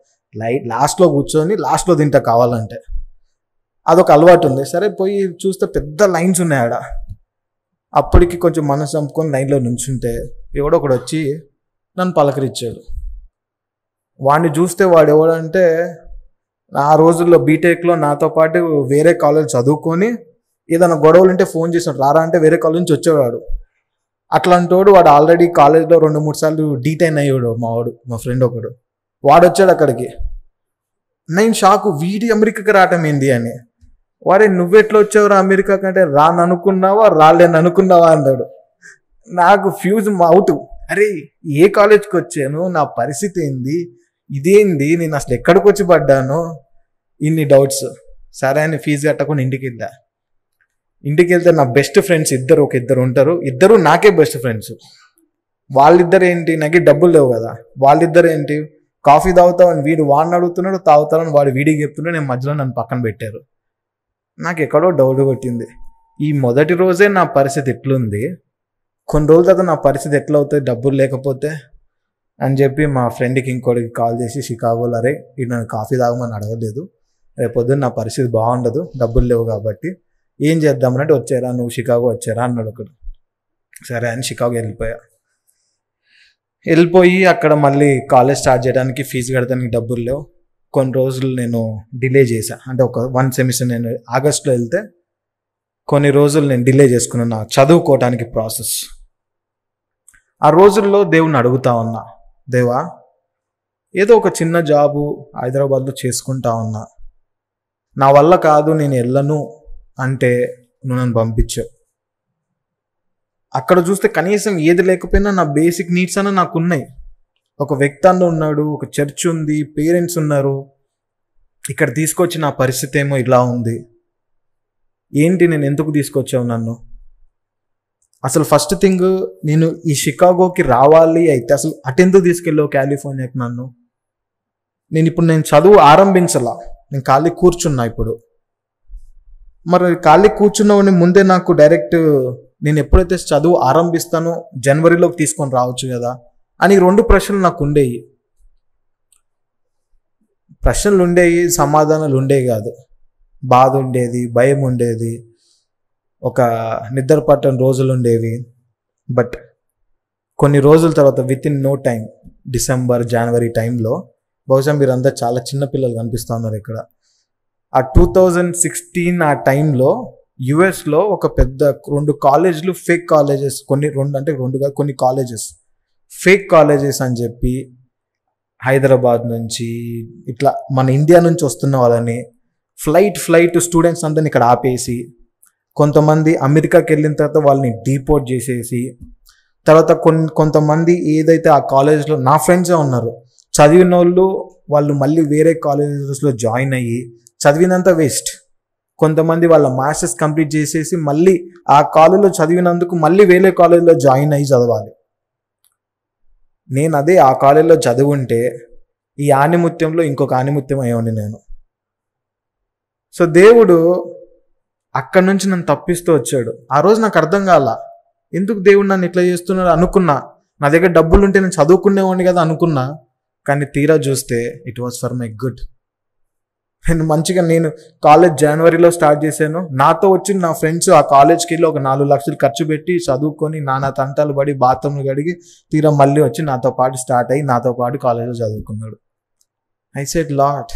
లాస్ట్లో కూర్చొని లాస్ట్లో తింటా కావాలంటే, అదొక అలవాటు ఉంది. సరే పోయి చూస్తే పెద్ద లైన్స్ ఉన్నాయి ఆడ. అప్పటికి కొంచెం మనసు చంపుకొని లైన్లో నుంచుంటే ఎవడో ఒకడు వచ్చి నన్ను పలకరించాడు. వాడిని చూస్తే వాడు ఎవడంటే, ఆ రోజుల్లో బీటెక్లో నాతో పాటు వేరే కాలేజ్ చదువుకొని ఏదైనా గొడవలు ఉంటే ఫోన్ చేసినట్టు రారా అంటే వేరే కాలేజ్ నుంచి వచ్చేవాడు. అట్లాంటోడు వాడు ఆల్రెడీ కాలేజ్లో 2-3 సార్లు డీటైన్ అయ్యాడు. మా ఫ్రెండ్ ఒకడు వాడు వచ్చాడు అక్కడికి. నేను షాకు, వీడి అమెరికాకి రావటం ఏంది అని. వారే నువ్వెట్లా వచ్చావురా అమెరికా కంటే, రాననుకున్నావా రాలేననుకున్నావా అన్నాడు. నాకు ఫ్యూజ్ అవుట్. అరే ఏ కాలేజ్కి వచ్చాను, నా పరిస్థితి ఏంది, ఇదేంది, నేను అసలు ఎక్కడికి వచ్చి పడ్డాను, ఇన్ని డౌట్స్. సరే అని ఫీజు కట్టకుండా ఇంటికి వెళ్తే నా బెస్ట్ ఫ్రెండ్స్ ఇద్దరు ఉంటారు, ఇద్దరు నాకే బెస్ట్ ఫ్రెండ్స్. వాళ్ళిద్దరు ఏంటి, నాకు డబ్బులు లేవు కదా, వాళ్ళిద్దరు ఏంటి కాఫీ తాగుతావని వీడు వాడిని అడుగుతున్నాడు, తాగుతావని వాడు వీడికి చెప్తున్నాడు, నేను మధ్యలో నన్ను పక్కన పెట్టారు. నాకు ఎక్కడో డౌట్ కొట్టింది, ఈ మొదటి రోజే నా పరిస్థితి ఎట్లుంది, కొన్ని రోజుల తర్వాత నా పరిస్థితి ఎట్లా అవుతుంది డబ్బులు లేకపోతే అని చెప్పి మా ఫ్రెండ్కి ఇంకోటికి కాల్ చేసి షికాగోలో, అరే ఇది నన్ను కాఫీ తాగమని అడగలేదు, రేపు పొద్దున్న నా పరిస్థితి బాగుండదు, డబ్బులు లేవు కాబట్టి ఏం చేద్దామనంటే, వచ్చారా నువ్వు షికాగో వచ్చారా అన్నాడు ఒకడు. సరే అని షికాగో వెళ్ళిపోయి అక్కడ మళ్ళీ కాలేజ్ స్టార్ట్ చేయడానికి ఫీజు కడతానికి డబ్బులు లేవు. కొన్ని రోజులు నేను డిలే చేశా, అంటే ఒక 1 సెమిస్టర్ నేను ఆగస్టులో వెళ్తే కొన్ని రోజులు నేను డిలే చేసుకున్నాను నా చదువుకోవటానికి ప్రాసెస్. ఆ రోజుల్లో దేవుణ్ణి అడుగుతా ఉన్నా, దేవా ఏదో ఒక చిన్న జాబు హైదరాబాద్లో చేసుకుంటా ఉన్నా, నా వల్ల కాదు నేను వెళ్ళను అంటే నువ్వు నన్ను పంపించావు. అక్కడ చూస్తే కనీసం ఏది లేకపోయినా నా బేసిక్ నీడ్స్ అన్న నాకు ఉన్నాయి. ఒక వ్యక్తి అన్న ఉన్నాడు, ఒక చర్చ్ ఉంది, పేరెంట్స్ ఉన్నారు. ఇక్కడ తీసుకొచ్చి నా పరిస్థితి ఏమో ఇలా ఉంది. ఏంటి, నేను ఎందుకు తీసుకొచ్చావు నన్ను? అసలు ఫస్ట్ థింగ్, నేను ఈ షికాగోకి రావాలి అయితే అసలు అటెందుకు తీసుకెళ్ళావు కాలిఫోర్నియాకి నన్ను? నేను చదువు ఆరంభించలా, నేను ఖాళీ కూర్చున్నా. ఇప్పుడు మరి ఖాళీ కూర్చున్నావని ముందే నాకు డైరెక్ట్ నేను ఎప్పుడైతే చదువు ఆరంభిస్తానో జనవరిలోకి తీసుకొని రావచ్చు కదా అని 2 ప్రశ్నలు నాకు ఉండేవి. ప్రశ్నలు ఉండేవి, సమాధానాలు ఉండేవి కాదు. బాధ ఉండేది, భయం ఉండేది, ఒక నిద్ర పట్టని రోజులు ఉండేవి. బట్ కొన్ని రోజుల తర్వాత వితిన్ నో టైం, డిసెంబర్ జనవరి టైంలో, బహుశా మీరంతా చాలా చిన్నపిల్లలు కనిపిస్తూ ఉన్నారు ఇక్కడ, ఆ 2016 ఆ టైంలో యుఎస్లో ఒక పెద్ద 2 కాలేజీలు ఫేక్ కాలేజెస్, కొన్ని కాలేజెస్ ఫేక్ కాలేజెస్ అని చెప్పి హైదరాబాద్ నుంచి ఇట్లా మన ఇండియా నుంచి వస్తున్న వాళ్ళని ఫ్లైట్ స్టూడెంట్స్ అందరిని ఇక్కడ ఆపేసి, కొంతమంది అమెరికాకి వెళ్ళిన తర్వాత వాళ్ళని డీపోర్ట్ చేసేసి, తర్వాత కొంతమంది ఏదైతే ఆ కాలేజ్లో నా ఫ్రెండ్సే ఉన్నారు, చదివిన వాళ్ళు మళ్ళీ వేరే కాలేజెస్లో జాయిన్ అయ్యి చదివినంత వేస్ట్. కొంతమంది వాళ్ళ మాస్టర్స్ కంప్లీట్ చేసేసి మళ్ళీ ఆ కాలేజ్లో చదివినందుకు మళ్ళీ వేరే కాలేజ్లో జాయిన్ అయ్యి చదవాలి. నేను అదే ఆ కాలేజ్లో చదువుంటే ఈ ఆణిముత్యంలో ఇంకొక ఆణిముత్యం అయ్యండి నేను. సో దేవుడు అక్కడి నుంచి నన్ను తప్పిస్తూ వచ్చాడు. ఆ రోజు నాకు అర్థం కాల, ఎందుకు దేవుడు నన్ను ఇట్లా చేస్తున్నాడు అనుకున్నా. నా దగ్గర డబ్బులు ఉంటే నేను చదువుకునేవాడిని కదా అనుకున్నా. కానీ తీరా చూస్తే it was for my good. నేను కాలేజ్ జనవరిలో స్టార్ట్ చేశాను. నాతో వచ్చి నా ఫ్రెండ్స్ ఆ కాలేజ్కి వెళ్ళి ఒక 4 లక్షలు ఖర్చు పెట్టి చదువుకొని నానా తంటాలు పడి బాత్రూమ్లు కడిగి తీరా మళ్ళీ వచ్చి నాతో పాటు స్టార్ట్ అయ్యి నాతో పాటు కాలేజ్లో చదువుకున్నాడు. I said lord,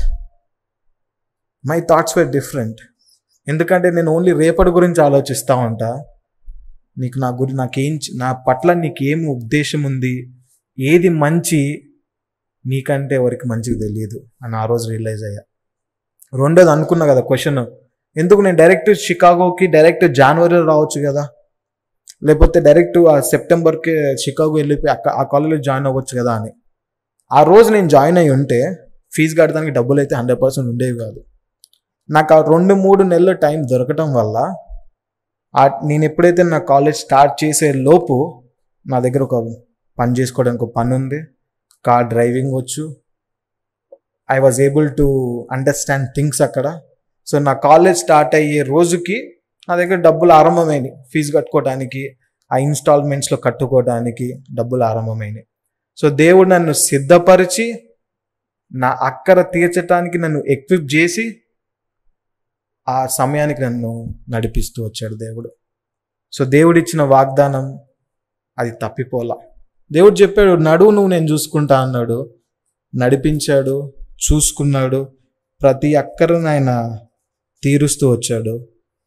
my thoughts were different. ఎందుకంటే నేను ఓన్లీ రేపటి గురించి ఆలోచిస్తూ ఉంటా. నా పట్ల నీకేం ఉద్దేశం ఉంది, ఏది మంచి నీకంటే ఎవరికి మంచిగా తెలియదు అని ఆ రోజు రియలైజ్ అయ్యా. రెండోది అనుకున్నా కదా క్వశ్చన్, ఎందుకు నేను డైరెక్ట్ షికాగోకి డైరెక్ట్ జనవరిలో రావచ్చు కదా, లేకపోతే డైరెక్ట్ ఆ సెప్టెంబర్కి షికాగో వెళ్ళిపోయి ఆ కాలేజ్లో జాయిన్ అవ్వచ్చు కదా అని. ఆ రోజు నేను జాయిన్ అయ్యి ఉంటే ఫీజు కట్టడానికి డబ్బులు అయితే 100% ఉండేవి కాదు. నాకు ఆ 2-3 నెలల టైం దొరకటం వల్ల నేను ఎప్పుడైతే నా కాలేజ్ స్టార్ట్ చేసే లోపు నా దగ్గర ఒక పని చేసుకోవడానికి ఒక పని ఉంది, కార్ డ్రైవింగ్ వచ్చు, I was able to understand things అక్కడ. సో నా కాలేజ్ స్టార్ట్ అయ్యే రోజుకి నా దగ్గర డబ్బులు ఆరంభమైనాయి, ఫీజు కట్టుకోవడానికి, ఆ ఇన్స్టాల్మెంట్స్లో కట్టుకోవడానికి డబ్బులు ఆరంభమైనాయి. సో దేవుడు నన్ను సిద్ధపరిచి నా అక్కర తీర్చడానికి నన్ను ఎక్విప్ చేసి ఆ సమయానికి నన్ను నడిపిస్తూ వచ్చాడు దేవుడు. సో దేవుడిచ్చిన వాగ్దానం అది తప్పిపోలా. దేవుడు చెప్పాడు, నడువు నువ్వు నేను చూసుకుంటా అన్నాడు. నడిపించాడు, చూసుకున్నాడు, ప్రతి అక్కరను ఆయన తీరుస్తూ వచ్చాడు.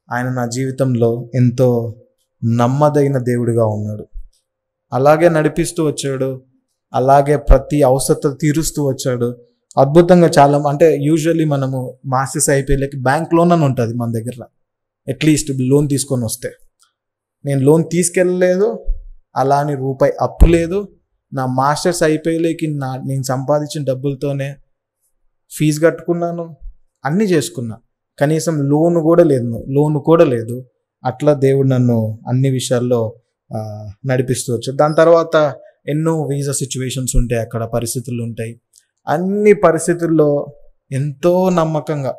ఆయన నా జీవితంలో ఎంతో నమ్మదగిన దేవుడిగా ఉన్నాడు. అలాగే నడిపిస్తూ వచ్చాడు, అలాగే ప్రతి అవసరత తీరుస్తూ వచ్చాడు, అద్భుతంగా చాలా, అంటే యూజువల్లీ మనము మాస్టర్స్ అయిపోయేకి బ్యాంక్ లోన్ అని ఉంటుంది మన దగ్గర, అట్లీస్ట్ లోన్ తీసుకొని వస్తే. నేను లోన్ తీసుకెళ్ళలేదు, అలా అని రూపాయి అప్పు లేదు. నా మాస్టర్స్ అయిపోయేకి నేను సంపాదించిన డబ్బులతోనే ఫీజు కట్టుకున్నాను, అన్నీ చేసుకున్నా. కనీసం లోన్ కూడా లేదు. అట్లా దేవుడు నన్ను అన్ని విషయాల్లో నడిపిస్తూ వచ్చాడు. దాని తర్వాత ఎన్నో వీసా సిచ్యువేషన్స్ ఉంటాయి, అక్కడ పరిస్థితులు ఉంటాయి. అన్ని పరిస్థితుల్లో ఎంతో నమ్మకంగా,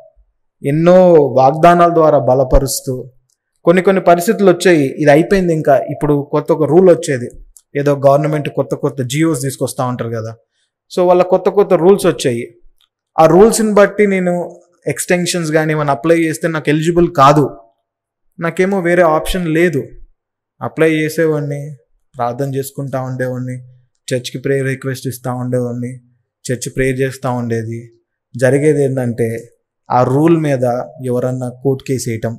ఎన్నో వాగ్దానాల ద్వారా బలపరుస్తూ, కొన్ని పరిస్థితులు వచ్చాయి, ఇది అయిపోయింది ఇంకా, ఇప్పుడు కొత్త ఒక రూల్ వచ్చేది, ఏదో గవర్నమెంట్ కొత్త జియోస్ తీసుకొస్తూ ఉంటారు కదా, సో వాళ్ళ కొత్త రూల్స్ వచ్చాయి. ఆ రూల్స్ని బట్టి నేను ఎక్స్టెన్షన్స్ కానీ ఏమైనా అప్లై చేస్తే నాకు ఎలిజిబుల్ కాదు. నాకేమో వేరే ఆప్షన్ లేదు. అప్లై చేసేవాడిని, ప్రార్థన చేసుకుంటూ ఉండేవాడిని, చర్చ్కి ప్రేయర్ రిక్వెస్ట్ ఇస్తూ ఉండేవాడిని, చర్చ్ ప్రేయర్ చేస్తూ ఉండేది. జరిగేది ఏంటంటే ఆ రూల్ మీద ఎవరన్నా కోర్టు కేసు వేయటం,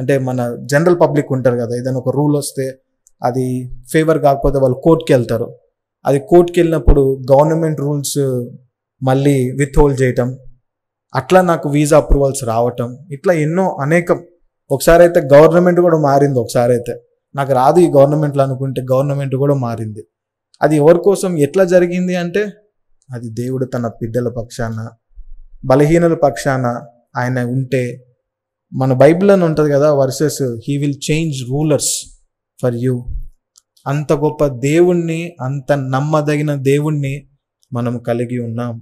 అంటే మన జనరల్ పబ్లిక్ ఉంటారు కదా, ఏదైనా ఒక రూల్ వస్తే అది ఫేవర్ కాకపోతే వాళ్ళు కోర్టుకి వెళ్తారు. అది కోర్టుకి వెళ్ళినప్పుడు గవర్నమెంట్ రూల్స్ మళ్ళీ విత్ హోల్డ్ చేయటం, అట్లా నాకు వీసా అప్రూవల్స్ రావటం, ఇట్లా ఎన్నో అనేకం. ఒకసారి అయితే గవర్నమెంట్ కూడా మారింది. ఒకసారి అయితే నాకు రాదు ఈ గవర్నమెంట్లో అనుకుంటే గవర్నమెంట్ కూడా మారింది. అది ఎవరి కోసం ఎట్లా జరిగింది అంటే, అది దేవుడు తన బిడ్డల పక్షాన, బలహీనుల పక్షాన ఆయన ఉంటే, మన బైబిల్ అని ఉంటుంది కదా versus, he will change rulers for you. అంత గొప్ప దేవుణ్ణి, అంత నమ్మదగిన దేవుణ్ణి మనం కలిగి ఉన్నాం.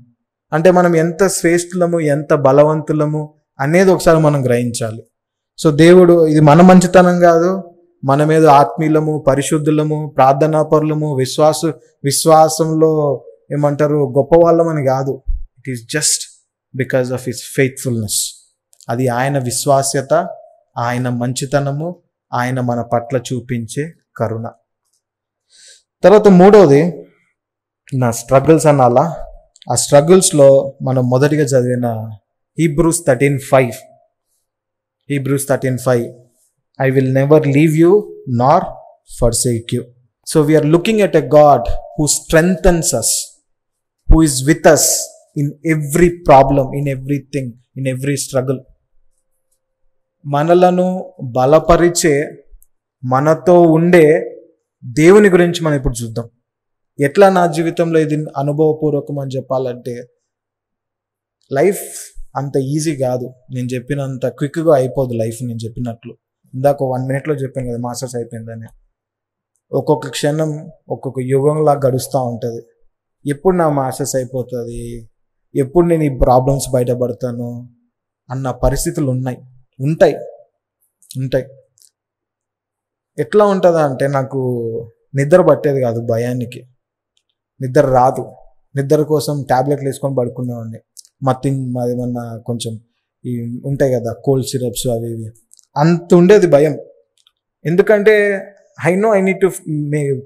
అంటే మనం ఎంత శ్రేష్ఠులము, ఎంత బలవంతులము అనేది ఒకసారి మనం గ్రహించాలి. సో దేవుడు, ఇది మన మంచితనం కాదు, మన మీద ఆత్మీయులము, పరిశుద్ధులము, ప్రార్థనాపరులము, విశ్వాసంలో ఏమంటారు గొప్ప వాళ్ళమని కాదు. It is just because of his faithfulness. అది ఆయన విశ్వాస్యత, ఆయన మంచితనము, ఆయన మన పట్ల చూపించే కరుణ. తర్వాత మూడవది నా స్ట్రగుల్స్ అనాలా. ఆ స్ట్రగుల్స్లో మనం మొదటిగా చదివిన Hebrews 13:5, I will never leave you nor forsake you. So we are looking at a God who strengthens us, who is with us in every problem, in everything, in every struggle. మనలను బలపరిచే, మనతో ఉండే దేవుని గురించి మనం ఇప్పుడు చూద్దాం. ఎట్లా నా జీవితంలో ఇది అనుభవపూర్వకం అని చెప్పాలంటే, లైఫ్ అంత ఈజీ కాదు. నేను చెప్పినంత క్విక్గా అయిపోదు లైఫ్. నేను చెప్పినట్లు ఇందాక 1 minute చెప్పాను కదా మాస్టర్స్ అయిపోయిందని. ఒక్కొక్క క్షణం ఒక్కొక్క యుగంలా గడుస్తూ ఉంటుంది. ఎప్పుడు నా మాస్టర్స్ అయిపోతుంది, ఎప్పుడు నేను ఈ ప్రాబ్లమ్స్ బయటపడతాను అన్న పరిస్థితులు ఉంటాయి. ఎట్లా ఉంటుందా అంటే, నాకు నిద్ర పట్టేది కాదు, భయానికి నిద్ర రాదు. నిద్ర కోసం ట్యాబ్లెట్లు వేసుకొని పడుకునేవాడిని. ఏమన్నా కొంచెం ఈ ఉంటాయి కదా కోల్డ్ సిరప్స్ అవి ఇవి, అంత ఉండేది భయం. ఎందుకంటే I know I need to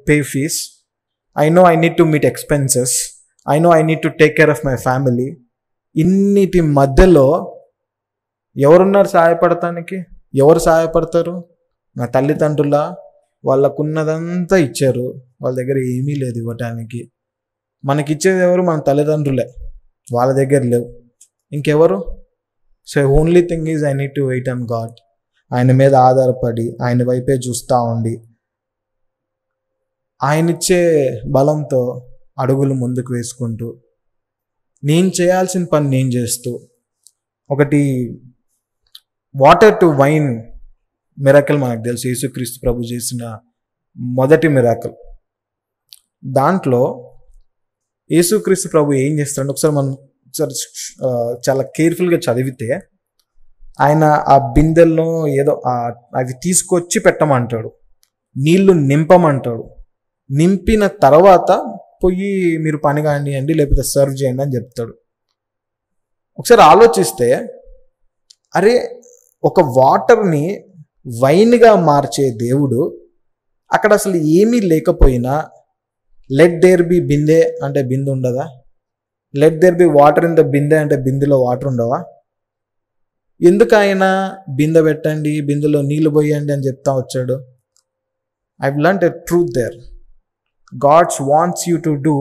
pay fees, I know I need to meet expenses, I know I need to take care of my family. ఇన్నిటి మధ్యలో ఎవరున్నారు సహాయపడటానికి? ఎవరు సహాయపడతారు? నా తల్లిదండ్రుల, వాళ్ళకున్నదంతా ఇచ్చారు, వాళ్ళ దగ్గర ఏమీ లేదు ఇవ్వటానికి. మనకిచ్చేది ఎవరు? మన తల్లిదండ్రులే, వాళ్ళ దగ్గర లేవు. ఇంకెవరు? So only thing is I need to wait on God. ఆయన మీద ఆధారపడి, ఆయన వైపే చూస్తూ ఉండి, ఆయనిచ్చే బలంతో అడుగులు ముందుకు వేసుకుంటూ, నేను చేయాల్సిన పని నేను చేస్తూ. ఒకటి వాటర్ టు వైన్ మిరాకిల్ మనకు తెలుసు, యేసుక్రీస్తు ప్రభు చేసిన మొదటి మిరాకిల్. దాంట్లో యేసుక్రీస్తు ప్రభు ఏం చేస్తాడంటే, ఒకసారి చాలా కేర్ఫుల్గా చదివితే, ఆయన ఆ బిందెల్లో ఏదో అవి తీసుకొచ్చి పెట్టమంటాడు, నీళ్లు నింపమంటాడు. నింపిన తర్వాత పోయి మీరు పని కానివ్వండి, లేకపోతే సర్వ్ చేయండి అని చెప్తాడు. ఒకసారి ఆలోచిస్తే, అరే ఒక వాటర్ని వైన్గా మార్చే దేవుడు అక్కడ అసలు ఏమీ లేకపోయినా, లెట్ దేర్ బి బిందె అంటే బిందె ఉండదా? Let there be water in the బిందె అంటే బిందెలో వాటర్ ఉండవా? ఎందుకు ఆయన బిందె పెట్టండి, బిందెలో నీళ్లు పోయండి అని చెప్తా వచ్చాడు? I've learned a truth there. God wants you to do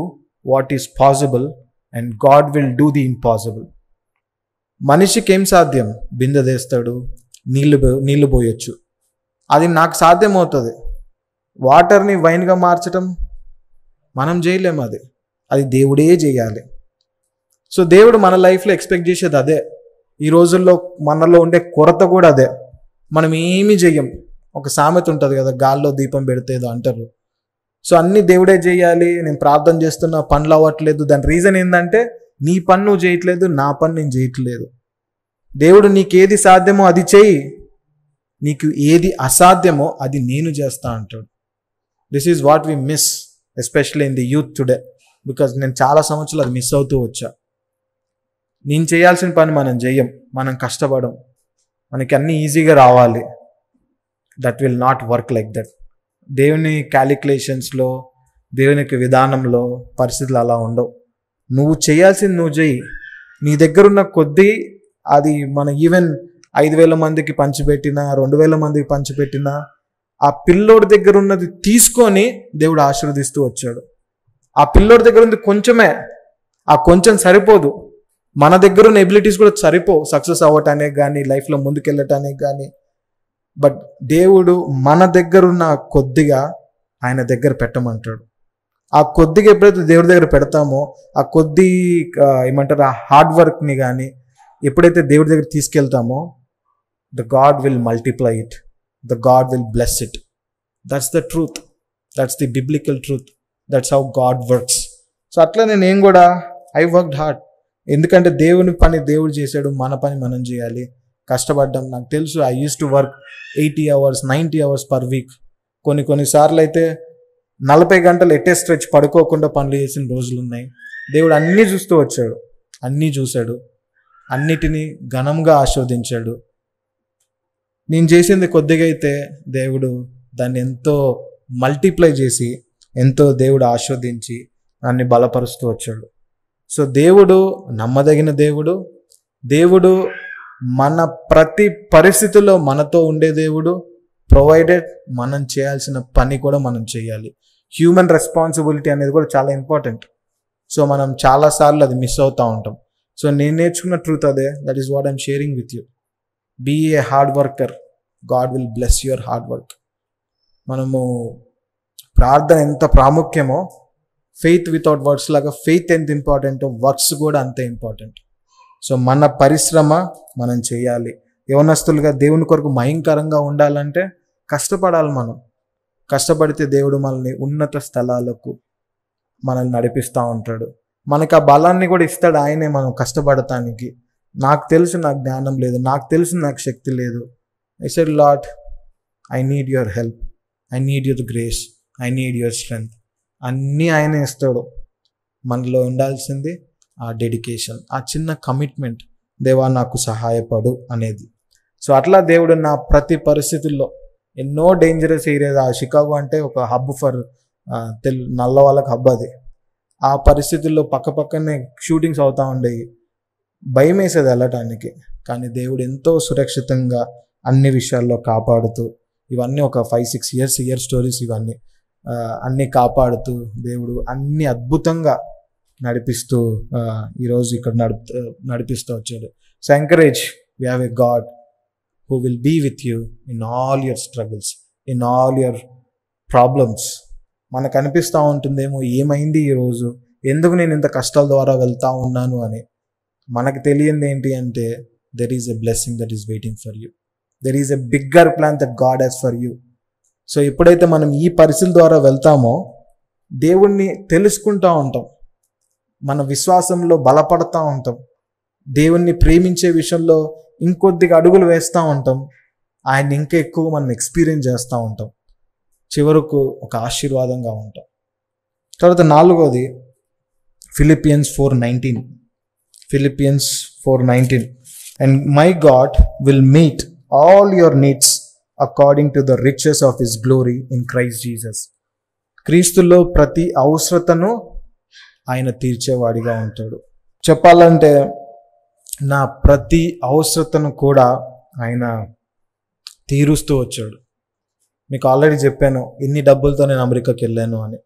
what is possible and God will do the impossible. మనిషికి ఏం సాధ్యం? బిందె తీస్తాడు, నీళ్లు పోయొచ్చు. అది నాకు సాధ్యమవుతుంది. వాటర్ని వైన్గా మార్చడం మనం చేయలేము. అది దేవుడే చేయాలి. సో దేవుడు మన లైఫ్లో ఎక్స్పెక్ట్ చేసేది అదే. ఈ రోజుల్లో మనలో ఉండే కొరత కూడా అదే. మనం ఏమీ చెయ్యం. ఒక సామెత ఉంటుంది కదా, గాల్లో దీపం పెడితే ఏదో అంటారు. సో అన్నీ దేవుడే చేయాలి, నేను ప్రార్థన చేస్తున్నా, పనులు అవ్వట్లేదు. దాని రీజన్ ఏంటంటే నీ పని నువ్వు చేయట్లేదు, నా పని నేను చేయట్లేదు. దేవుడు నీకేది సాధ్యమో అది చేయి, నీకు ఏది అసాధ్యమో అది నేను చేస్తా అంటాడు. This is what we miss, especially in the youth today. Because నేను చాలా సంవత్సరాలు అది మిస్ అవుతూ వచ్చా. నేను చేయాల్సిన పని మనం చెయ్యం, మనం కష్టపడం, మనకి అన్నీ ఈజీగా రావాలి. That will not work like that. దేవుని క్యాలిక్యులేషన్స్లో, దేవునికి విధానంలో పరిస్థితులు అలా ఉండవు. నువ్వు చేయాల్సింది నువ్వు చెయ్యి. నీ దగ్గరున్న కొద్దీ అది మనం ఈవెన్ 5,000 మందికి పంచిపెట్టినా, 2,000 మందికి పంచిపెట్టినా, ఆ పిల్లోడి దగ్గర ఉన్నది తీసుకొని దేవుడు ఆశీర్వదిస్తూ వచ్చాడు. ఆ పిల్లోడి దగ్గర ఉంది కొంచెమే, ఆ కొంచెం సరిపోదు. మన దగ్గర ఉన్న ఎబిలిటీస్ కూడా సరిపోవు సక్సెస్ అవ్వటానికి కానీ, లైఫ్లో ముందుకెళ్ళటానికి కానీ. బట్ దేవుడు మన దగ్గర ఉన్న కొద్దిగా ఆయన దగ్గర పెట్టమంటాడు. ఆ కొద్దిగా ఎప్పుడైతే దేవుడి దగ్గర పెడతామో, ఆ కొద్ది ఏమంటారు, ఆ హార్డ్ వర్క్ని కానీ ఎప్పుడైతే దేవుడి దగ్గర తీసుకెళ్తామో, the God will multiply it, the God will bless it. That's the truth, that's the biblical truth, that's how God works. So అట్లా నేను కూడా ఐ వర్క్డ్ హార్డ్. ఎందుకంటే దేవుని పని దేవుడు చేశాడు, మన పని మనం చేయాలి. కష్టపడ్డాం. నాకు తెలుసు, I use to work 80 hours 90 hours per week. కొన్నిసార్లు అయితే 40 గంటలు ఎట్టే స్ట్రెచ్ పడుకోకుండా పనులు చేసిన రోజులు ఉన్నాయి. దేవుడు అన్నీ చూస్తూ వచ్చాడు, అన్నీ చూశాడు, అన్నిటినీ ఘనంగా ఆస్వాదించాడు. నేను చేసింది కొద్దిగా అయితే దేవుడు దాన్ని ఎంతో మల్టిప్లై చేసి, ఎంతో దేవుడు ఆస్వాదించి నన్ను బలపరుస్తూ వచ్చాడు. సో దేవుడు నమ్మదగిన దేవుడు. దేవుడు మన ప్రతి పరిస్థితుల్లో మనతో ఉండే దేవుడు. ప్రొవైడెడ్ మనం చేయాల్సిన పని కూడా మనం చేయాలి. హ్యూమన్ రెస్పాన్సిబిలిటీ అనేది కూడా చాలా ఇంపార్టెంట్. సో మనం చాలాసార్లు అది మిస్ అవుతూ ఉంటాం. సో నేను నేర్చుకున్న ట్రూత్ అదే. That is what I'm sharing with you. Be a hard worker, God will bless your hard work. మనము ప్రార్థన ఎంత ప్రాముఖ్యమో, ఫెయిత్ వితౌట్ వర్క్స్ లాగా ఫెయిత్ ఎంత ఇంపార్టెంటో వర్క్స్ కూడా అంతే ఇంపార్టెంట్. సో మన పరిశ్రమ మనం చేయాలి. యవనస్తులుగా దేవుని కొరకు భయంకరంగా ఉండాలంటే కష్టపడాలి. మనం కష్టపడితే దేవుడు మనల్ని ఉన్నత స్థలాలకు మనల్ని నడిపిస్తూ ఉంటాడు. మనకు ఆ బలాన్ని కూడా ఇస్తాడు ఆయనే, మనం కష్టపడటానికి. నాకు తెలుసు నాకు జ్ఞానం లేదు, నాకు తెలుసు నాకు శక్తి లేదు. I said lord, I need your help, I need your grace, I need your strength. అన్నీ ఆయనే ఇస్తాడు. మనలో ఉండాల్సింది ఆ డెడికేషన్, ఆ చిన్న కమిట్మెంట్, దేవా నాకు సహాయపడు అనేది. సో అట్లా దేవుడు నా ప్రతి పరిస్థితుల్లో ఎన్నో డేంజరస్ ఏరియాస్, ఆ షికాగో అంటే ఒక హబ్ ఫర్ నల్ల వాళ్ళకి హబ్ అది. ఆ పరిస్థితుల్లో పక్కనే షూటింగ్స్ అవుతూ ఉండేవి. భయం వేసేది వెళ్ళటానికి. కానీ దేవుడు ఎంతో సురక్షితంగా అన్ని విషయాల్లో కాపాడుతూ, ఇవన్నీ ఒక 5-6 years స్టోరీస్, ఇవన్నీ అన్నీ కాపాడుతూ దేవుడు అన్ని అద్భుతంగా నడిపిస్తూ ఈరోజు ఇక్కడ నడిపిస్తూ వచ్చాడు. So encourage, we have a God who will be with you in all your struggles, in all your problems. మనకు అనిపిస్తూ ఉంటుందేమో, ఏమైంది ఈరోజు, ఎందుకు నేను ఇంత కష్టాల ద్వారా వెళ్తూ ఉన్నాను అని. మనకు తెలియంది ఏంటి అంటే, there is a blessing that is waiting for you. There is a bigger plan that God has for you. So ఎప్పుడైతే మనం ఈ పరిస్థితుల ద్వారా వెళ్తామో, దేవుణ్ణి తెలుసుకుంటూ ఉంటాం, మన విశ్వాసంలో బలపడతా ఉంటాం, దేవుణ్ణి ప్రేమించే విషయంలో ఇంకొద్దిగా అడుగులు వేస్తూ ఉంటాం, ఆయన ఇంకా ఎక్కువ మనం ఎక్స్పీరియన్స్ చేస్తూ ఉంటాం, చివరకు ఒక ఆశీర్వాదంగా ఉంటాం. తర్వాత 4వది Philippians 4:19. And my God will meet all your needs according to the riches of his glory in Christ Jesus. క్రీస్తులో ప్రతి అవసరతను ఆయన తీర్చేవాడిగా ఉంటాడు. చెప్పాలంటే నా ప్రతి అవసరతను కూడా ఆయన తీరుస్తూ వచ్చాడు. మీకు ఆల్రెడీ చెప్పాను, ఇన్ని డబ్బులతో నేను అమెరికాకి వెళ్ళాను అని.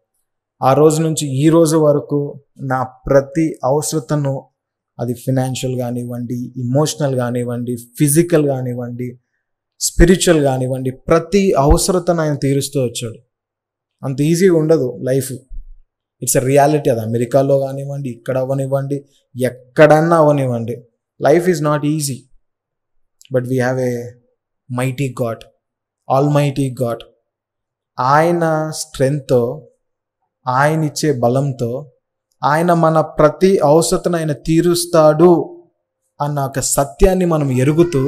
ఆ రోజు నుంచి ఈ రోజు వరకు నా ప్రతి అవసరతను, అది ఫినాన్షియల్ కానివ్వండి, ఇమోషనల్ కానివ్వండి, ఫిజికల్ కానివ్వండి, స్పిరిచువల్ కానివ్వండి, ప్రతి అవసరతను ఆయన తీరుస్తూ వచ్చాడు. అంత ఈజీగా ఉండదు లైఫ్. It's a reality. అది అమెరికాలో కానివ్వండి, ఇక్కడ అవనివ్వండి, ఎక్కడన్నా అవనివ్వండి, life is not easy. But we have a mighty God, all mighty God. ఆయన స్ట్రెంగ్త్తో, ఆయన ఇచ్చే బలంతో, ఆయన మన ప్రతి అవసరతను ఆయన తీరుస్తాడు అన్న ఒక సత్యాన్ని మనం ఎరుగుతూ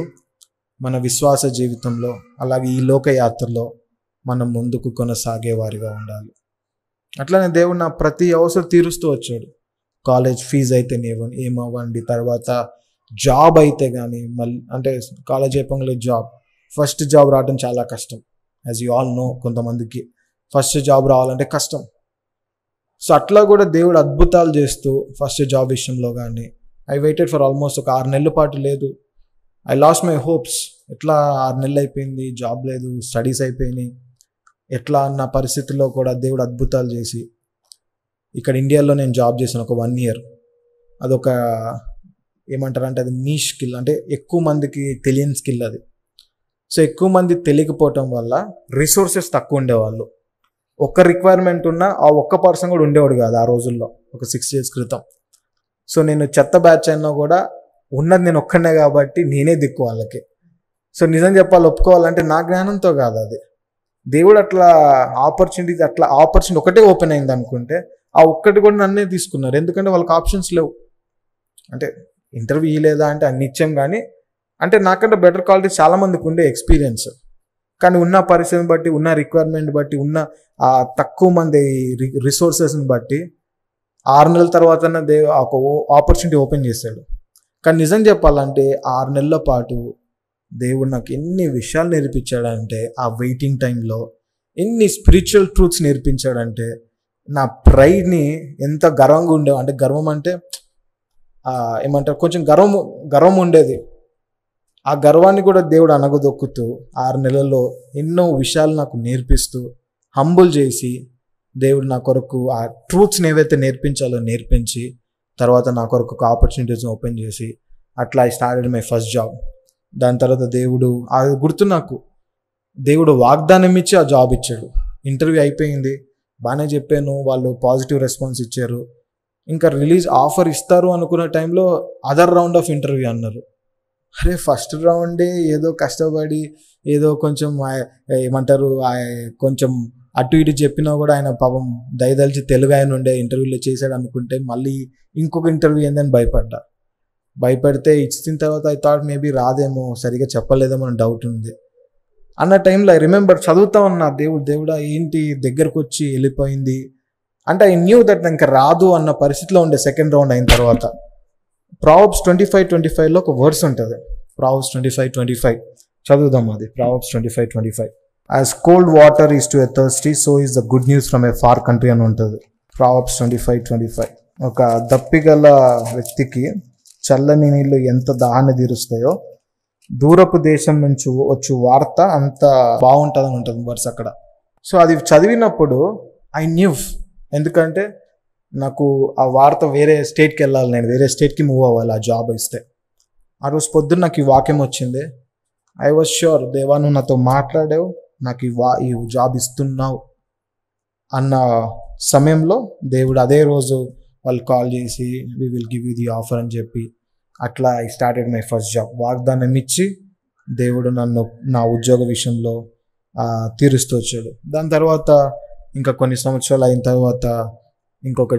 మన విశ్వాస జీవితంలో, అలాగే ఈ లోకయాత్రలో మనం ముందుకు కొనసాగేవారిగా ఉండాలి. అట్లనే దేవుడు నా ప్రతి అవసరం తీరుస్తూ వచ్చాడు. కాలేజ్ ఫీజు అయితే ఏమవ్వండి, తర్వాత జాబ్ అయితే కానీ, మళ్ళీ అంటే కాలేజ్ అయిపోగానే ఫస్ట్ జాబ్ రావడం చాలా కష్టం. యాజ్ యూ ఆల్ నో, కొంతమందికి ఫస్ట్ జాబ్ రావాలంటే కష్టం. సో అట్లా కూడా దేవుడు అద్భుతాలు చేస్తూ ఫస్ట్ జాబ్ విషయంలో కానీ, ఐ వెయిటెడ్ ఫర్ ఆల్మోస్ట్ ఒక 6 నెలల పాటు లేదు. I lost my hopes. ఎట్లా 6 నెలలు అయిపోయింది, జాబ్ లేదు, స్టడీస్ అయిపోయినాయి, ఎట్లా అన్న పరిస్థితుల్లో కూడా దేవుడు అద్భుతాలు చేసి ఇక్కడ ఇండియాలో నేను జాబ్ చేశాను ఒక 1 year. అదొక ఏమంటారంటే అది నీ స్కిల్, అంటే ఎక్కువ మందికి తెలియని స్కిల్ అది. సో ఎక్కువ మంది తెలియకపోవటం వల్ల రిసోర్సెస్ తక్కువ ఉండేవాళ్ళు. ఒక్క రిక్వైర్మెంట్ ఉన్న ఆ ఒక్క పర్సన్ కూడా ఉండేవాడు కాదు ఆ రోజుల్లో, ఒక 6 years క్రితం. సో నేను చెత్త బ్యాచ్ అయినా కూడా ఉన్నది నేను ఒక్కనే కాబట్టి నేనే దిక్కు వాళ్ళకి. సో నిజం చెప్పాలి, ఒప్పుకోవాలంటే నా జ్ఞానంతో కాదు, అది దేవుడు అట్లా ఆపర్చునిటీ ఒకటే ఓపెన్ అయింది అనుకుంటే ఆ ఒక్కటి కూడా నన్నే తీసుకున్నారు. ఎందుకంటే వాళ్ళకి ఆప్షన్స్ లేవు. అంటే ఇంటర్వ్యూ ఇవ్వలేదా అంటే అన్ని ఇచ్చాం, కానీ అంటే నాకంటే బెటర్ క్వాలిటీ చాలా మందికి ఉండే ఎక్స్పీరియన్స్. కానీ ఉన్న పరిస్థితిని బట్టి, ఉన్న రిక్వైర్మెంట్ బట్టి, ఉన్న తక్కువ మంది రిసోర్సెస్ని బట్టి 6 నెలల తర్వాత ఒక ఆపర్చునిటీ ఓపెన్ చేశాడు. కానీ నిజం చెప్పాలంటే 6 నెలల పాటు దేవుడు నాకు ఎన్ని విషయాలు నేర్పించాడంటే, ఆ వెయిటింగ్ టైంలో ఎన్ని స్పిరిచువల్ ట్రూత్స్ నేర్పించాడంటే, నా ప్రైడ్ని ఎంత గర్వంగా ఉండేవి. అంటే గర్వం అంటే ఏమంటారు, కొంచెం గర్వం ఉండేది. ఆ గర్వాన్ని కూడా దేవుడు అనగదొక్కుతూ 6 నెలల్లో ఎన్నో విషయాలు నాకు నేర్పిస్తూ, హంబుల్ చేసి, దేవుడు నా కొరకు ఆ ట్రూత్స్ని ఏవైతే నేర్పించాలో నేర్పించి, తర్వాత నా కొరకు ఒక ఆపర్చునిటీస్ని ఓపెన్ చేసి, అట్లా I started my first job. దాని తర్వాత దేవుడు, అది గుర్తు నాకు, దేవుడు వాగ్దానం ఇచ్చి ఆ జాబ్ ఇచ్చాడు. ఇంటర్వ్యూ అయిపోయింది, బాగానే చెప్పాను, వాళ్ళు పాజిటివ్ రెస్పాన్స్ ఇచ్చారు. ఇంకా ఆఫర్ ఇస్తారు అనుకున్న టైంలో అదర్ రౌండ్ ఆఫ్ ఇంటర్వ్యూ అన్నారు. అరే ఫస్ట్ రౌండే ఏదో కష్టపడి ఏదో కొంచెం ఏమంటారు కొంచెం అటు ఇటు చెప్పినా కూడా ఆయన పాపం దయదలిచి తెలుగు ఆయన ఉండే ఇంటర్వ్యూలో చేశాడు అనుకుంటే, మళ్ళీ ఇంకొక ఇంటర్వ్యూ ఏందని భయపడితే ఇచ్చిన తర్వాత ఐ థాట్ మేబీ రాదేమో, సరిగా చెప్పలేదేమో అని డౌట్ ఉంది. అన్న టైంలో ఐ రిమెంబర్ చదువుతా ఉన్నా, దేవుడా ఏంటి దగ్గరకు వచ్చి వెళ్ళిపోయింది అంటే ఐ న్యూ దట్ ఇంకా రాదు అన్న పరిస్థితిలో ఉండే సెకండ్ రౌండ్ అయిన తర్వాత. ప్రావర్బ్స్ 25:25లో ఒక వర్స్ ఉంటుంది. ప్రావర్బ్స్ 25:25 చదువుదాం. అది Proverbs 25:25. As cold water is to a thirsty, so is the good news from a far country అని ఉంటుంది. ప్రావర్బ్స్ 25:25. ఒక దప్పిగల వ్యక్తికి చల్లని నీళ్ళు ఎంత దాహాన్ని తీరుస్తాయో, దూరపు దేశం నుంచి వచ్చు వార్త అంత బాగుంటుందని ఉంటుంది వర్స్ అక్కడ. సో అది చదివినప్పుడు ఐ న్యూ, ఎందుకంటే నాకు ఆ వార్త వేరే స్టేట్కి వెళ్ళాలి, నేను వేరే స్టేట్కి మూవ్ అవ్వాలి ఆ జాబ్ ఇస్తే. ఆ రోజు పొద్దున్న నాకు ఈ వాక్యం వచ్చింది. ఐ వాజ్ ష్యూర్, దేవా నువ్వు నాతో మాట్లాడావు, నాకు ఈ జాబ్ ఇస్తున్నావు అన్న సమయంలో దేవుడు అదే రోజు వాళ్ళు కాల్ చేసి we will give you the offer అని చెప్పి, అట్లా I started my first job. వాగ్దానం ఇచ్చి దేవుడు నన్ను నా ఉద్యోగ విషయంలో తీరుస్తూ వచ్చాడు. దాని తర్వాత ఇంకా కొన్ని సంవత్సరాలు అయిన తర్వాత ఇంకొక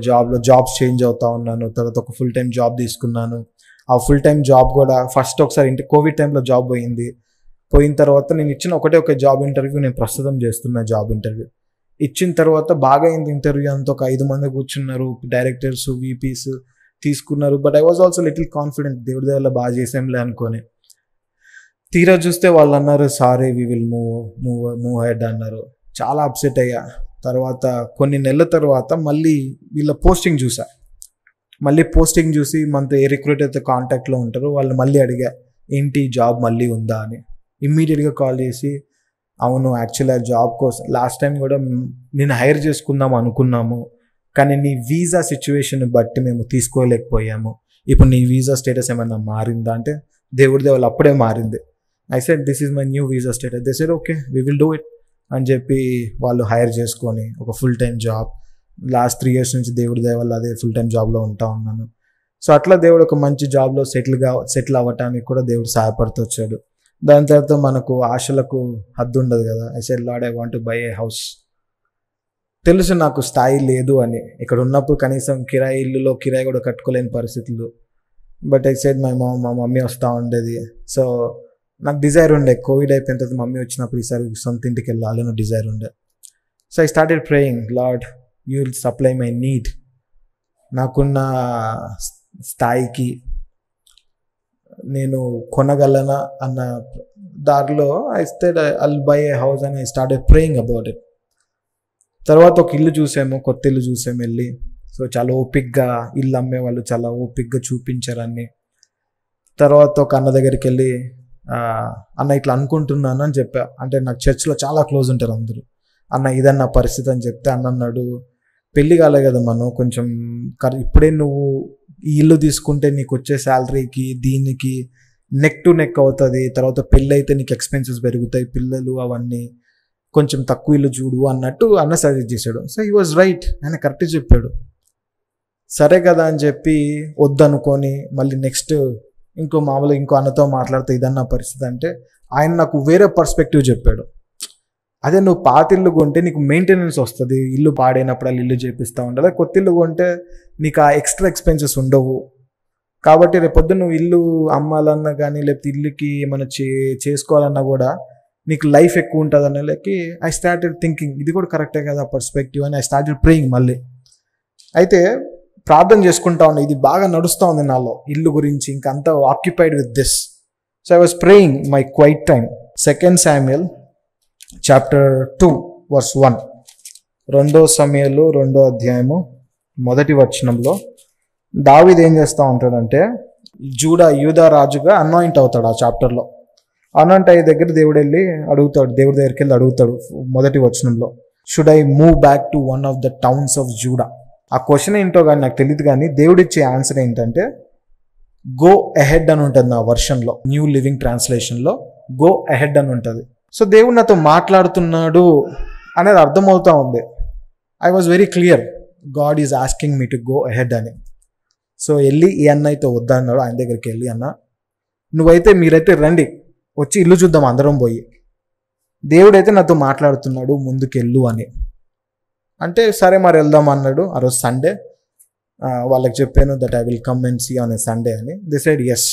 జాబ్స్ చేంజ్ అవుతా ఉన్నాను. తర్వాత ఒక ఫుల్ టైం జాబ్ తీసుకున్నాను. ఆ ఫుల్ టైం జాబ్ కూడా ఫస్ట్ ఒకసారి కోవిడ్ టైంలో జాబ్ పోయిన తర్వాత నేను ఇచ్చిన ఒక జాబ్ ఇంటర్వ్యూ, నేను ప్రస్తుతం చేస్తున్న జాబ్ ఇంటర్వ్యూ ఇచ్చిన తర్వాత బాగా అయింది ఇంటర్వ్యూ అంతా. ఒక 5 మంది కూర్చున్నారు, డైరెక్టర్స్, VPs తీసుకున్నారు. But I was also little confident, దేవుడి దగ్గర బాగా చేసాంలే అనుకొని. తీరా చూస్తే వాళ్ళు అన్నారు, sorry we will move ahead అన్నారు. చాలా అప్సెట్ అయ్యా. తర్వాత కొన్ని నెలల తర్వాత మళ్ళీ వీళ్ళ పోస్టింగ్ చూసి మనతో ఏ రిక్రూటర్ అయితే కాంటాక్ట్లో ఉంటారో వాళ్ళు మళ్ళీ అడిగా, ఏంటి జాబ్ మళ్ళీ ఉందా అని. ఇమ్మీడియట్గా కాల్ చేసి, అవును యాక్చువల్లీ ఆ జాబ్ కోసం లాస్ట్ టైం కూడా నేను హైర్ చేసుకుందాం అనుకున్నాము, కానీ నీ వీసా సిచ్యువేషన్ బట్టి మేము తీసుకోలేకపోయాము. ఇప్పుడు నీ వీసా స్టేటస్ ఏమైనా మారిందా అంటే దేవుడి దేవుళ్ళు అప్పుడే మారింది. I said this is my new visa status. They said okay we will do it అని చెప్పి వాళ్ళు హైర్ చేసుకొని ఒక full time job. Last 3 years నుంచి దేవుడి దయ వల్ల అదే ఫుల్ టైం జాబ్లో ఉంటా ఉన్నాను. సో అట్లా దేవుడు ఒక మంచి జాబ్లో సెటిల్ అవ్వటానికి కూడా దేవుడు సహాయపడుతూ వచ్చాడు. దాని తర్వాత మనకు ఆశలకు హద్దు ఉండదు కదా. I said lord I want to buy A house. తెలుసు నాకు స్థాయి లేదు అని, ఇక్కడ ఉన్నప్పుడు కనీసం ఇల్లులో కిరాయి కూడా కట్టుకోలేని పరిస్థితులు. బట్ ఐ సెడ్ మా మమ్మీ వస్తూ ఉండేది. సో నాకు డిజైర్ ఉండే, కోవిడ్ అయిపోయిన తర్వాత మమ్మీ వచ్చినప్పుడు ఈసారి సొంత ఇంటికి వెళ్ళాలని డిజైర్ ఉండే. So I started praying, lord you will supply my need. నాకున్న స్థాయికి నేను కొనగలనా అన్న దారిలో I said I'll by A house and I started praying about it. తర్వాత ఒక ఇల్లు చూసాము, కొత్త ఇల్లు చూసాము వెళ్ళి. సో చాలా ఓపిక్గా ఇల్లు అమ్మే వాళ్ళు చాలా ఓపిక్గా చూపించారు అన్ని. తర్వాత ఒక అన్న దగ్గరికి వెళ్ళి అన్న ఇట్లా అనుకుంటున్నాను అని చెప్పా. అంటే నాకు చర్చ్లో చాలా క్లోజ్ ఉంటారు అందరూ. అన్న ఇదన్న పరిస్థితి అని చెప్తే అన్న అన్నాడు, పెళ్ళి కాలే కదా మనం, కొంచెం ఇప్పుడే నువ్వు ఈ ఇల్లు తీసుకుంటే నీకు వచ్చే శాలరీకి దీనికి నెక్ టు నెక్ అవుతుంది. తర్వాత పెళ్ళి అయితే నీకు ఎక్స్పెన్సెస్ పెరుగుతాయి, పిల్లలు అవన్నీ, కొంచెం తక్కువ ఇల్లు చూడు అన్నట్టు అన్న సజెస్ట్ చేశాడు. సో హీ వాజ్ రైట్, ఆయన కరెక్ట్ చెప్పాడు. సరే కదా అని చెప్పి వద్దనుకొని మళ్ళీ నెక్స్ట్ ఇంకో అన్నతో మాట్లాడితే ఇదన్న పరిస్థితి అంటే ఆయన నాకు వేరే పర్స్పెక్టివ్ చెప్పాడు. అదే నువ్వు పాత ఇల్లు కొంటే నీకు మెయింటెనెన్స్ వస్తుంది, ఇల్లు పాడైనప్పుడు ఇల్లు చేపిస్తూ ఉండాలి. కొత్త ఇల్లు కొంటే నీకు ఆ ఎక్స్ట్రా ఎక్స్పెన్సెస్ ఉండవు. కాబట్టి రేపొద్దు నువ్వు ఇల్లు అమ్మాలన్నా కానీ లేకపోతే ఇల్లుకి ఏమైనా చేసుకోవాలన్నా కూడా నీకు లైఫ్ ఎక్కువ ఉంటుంది అన్నకి ఐ స్టార్టెడ్ థింకింగ్ ఇది కూడా కరెక్టే కదా పర్స్పెక్టివ్ అని ఐ స్టార్టెడ్ ప్రేయింగ్. మళ్ళీ అయితే ప్రార్థన చేసుకుంటా ఉన్నా, ఇది బాగా నడుస్తూ ఉంది నాలో ఇల్లు గురించి, ఇంకంతా occupied with this. So I was praying my quiet time. 2 Samuel chapter 2 verse 1. 2 సమూయేలు 2వ అధ్యాయము 1వ వచనంలో దావీదు ఏం చేస్తూ ఉంటాడంటే యూదా రాజుగా అనాయింట్ అవుతాడు. ఆ చాప్టర్లో అనాయింట్ అయ్యే దగ్గర దేవుడు దగ్గరికి వెళ్ళి అడుగుతాడు 1వ వచనంలో, should I move back to one of the towns of JUDA. ఆ క్వశ్చన్ ఏంటో కానీ నాకు తెలియదు, కానీ దేవుడు ఇచ్చే ఆన్సర్ ఏంటంటే గో అహెడ్ అని ఉంటుంది. నా వర్షన్లో, న్యూ లివింగ్ ట్రాన్స్లేషన్లో గో అహెడ్ అని ఉంటుంది. సో దేవుడు నాతో మాట్లాడుతున్నాడు అనేది అర్థమవుతా ఉంది. I was very clear, God is asking me to go ahead అని. సో వెళ్ళి ఈ అన్న అయితే వద్దన్నాడు, ఆయన దగ్గరికి వెళ్ళి అన్న మీరైతే రండి, వచ్చి ఇల్లు చూద్దాం అందరం పోయి, దేవుడైతే నాతో మాట్లాడుతున్నాడు ముందుకెళ్ళు అని అంటే సరే మరి వెళ్దాం అన్నాడు. ఆ రోజు సండే, వాళ్ళకి చెప్పాను that I will come and see on a Sunday అని. They said yes.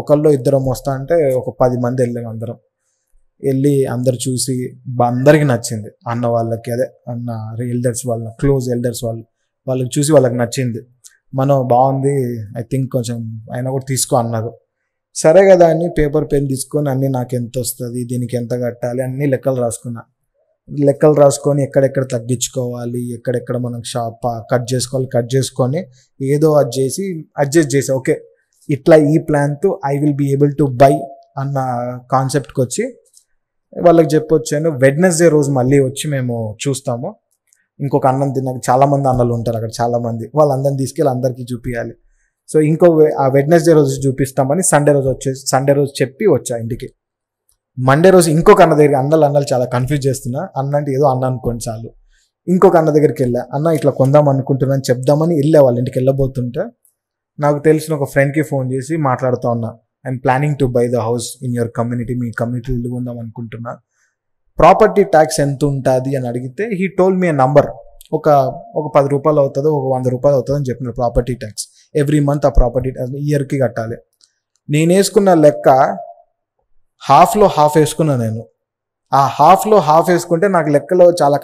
ఒకళ్ళు ఇద్దరం వస్తా అంటే ఒక 10 మంది వెళ్ళాము. అందరం వెళ్ళి అందరు చూసి అందరికి నచ్చింది. అన్న వాళ్ళకి, అదే అన్న ఎల్డర్స్ క్లోజ్ ఎల్డర్స్ వాళ్ళకి చూసి వాళ్ళకి నచ్చింది. మనం బాగుంది, ఐ థింక్ కొంచెం అయినా కూడా తీసుకో అన్నారు. సరే కదా అని పేపర్ పెన్ తీసుకొని అన్నీ నాకు ఎంత వస్తుంది, దీనికి ఎంత కట్టాలి అన్నీ లెక్కలు రాసుకొని ఎక్కడెక్కడ తగ్గించుకోవాలి, ఎక్కడెక్కడ మనం కట్ చేసుకొని ఏదో అడ్జస్ట్ చేసి ఓకే ఇట్లా ఈ ప్లాన్తో I will be able to buy అన్న కాన్సెప్ట్కి వచ్చి వాళ్ళకి చెప్పొచ్చాను. వెడ్నెస్డే రోజు మళ్ళీ వచ్చి మేము చూస్తాము. ఇంకొక అన్నం తిన్నాక చాలామంది అన్నలు ఉంటారు అక్కడ, చాలామంది, వాళ్ళందరిని తీసుకెళ్ళి అందరికీ చూపించాలి. సో ఆ వెడ్నెస్డే రోజు చూపిస్తామని సండే రోజు చెప్పి వచ్చా ఇంటికి. మండే రోజు ఇంకొక అన్న దగ్గర, అన్నలు చాలా కన్ఫ్యూజ్ చేస్తున్నా, అన్న అంటే ఏదో అన్న అనుకోండి చాలు. ఇంకొక అన్న దగ్గరికి వెళ్ళా, అన్న ఇట్లా కొందాం అనుకుంటున్నాను చెప్దామని వెళ్ళే వాళ్ళ ఇంటికి వెళ్ళబోతుంటే నాకు తెలిసిన ఒక ఫ్రెండ్కి ఫోన్ చేసి మాట్లాడుతూ ఉన్నా, I'm planning to buy the house in your community, me community ఇల్లు కొందాం అనుకుంటున్నా, ప్రాపర్టీ ట్యాక్స్ ఎంత ఉంటుంది అని అడిగితే హీ టోల్డ్ మీ నంబర్, ఒక 10 రూపాయలు అవుతుందో ఒక 100 రూపాయలు అవుతుందో అని చెప్పిన ప్రాపర్టీ ట్యాక్స్ ఎవ్రీ మంత్. ఆ ప్రాపర్టీ ఇయర్కి కట్టాలి. నేను వేసుకున్న లెక్క హాఫ్లో హాఫ్ వేసుకున్నా. నేను ఆ హాఫ్లో హాఫ్ వేసుకుంటే నాకు లెక్కలో చాలా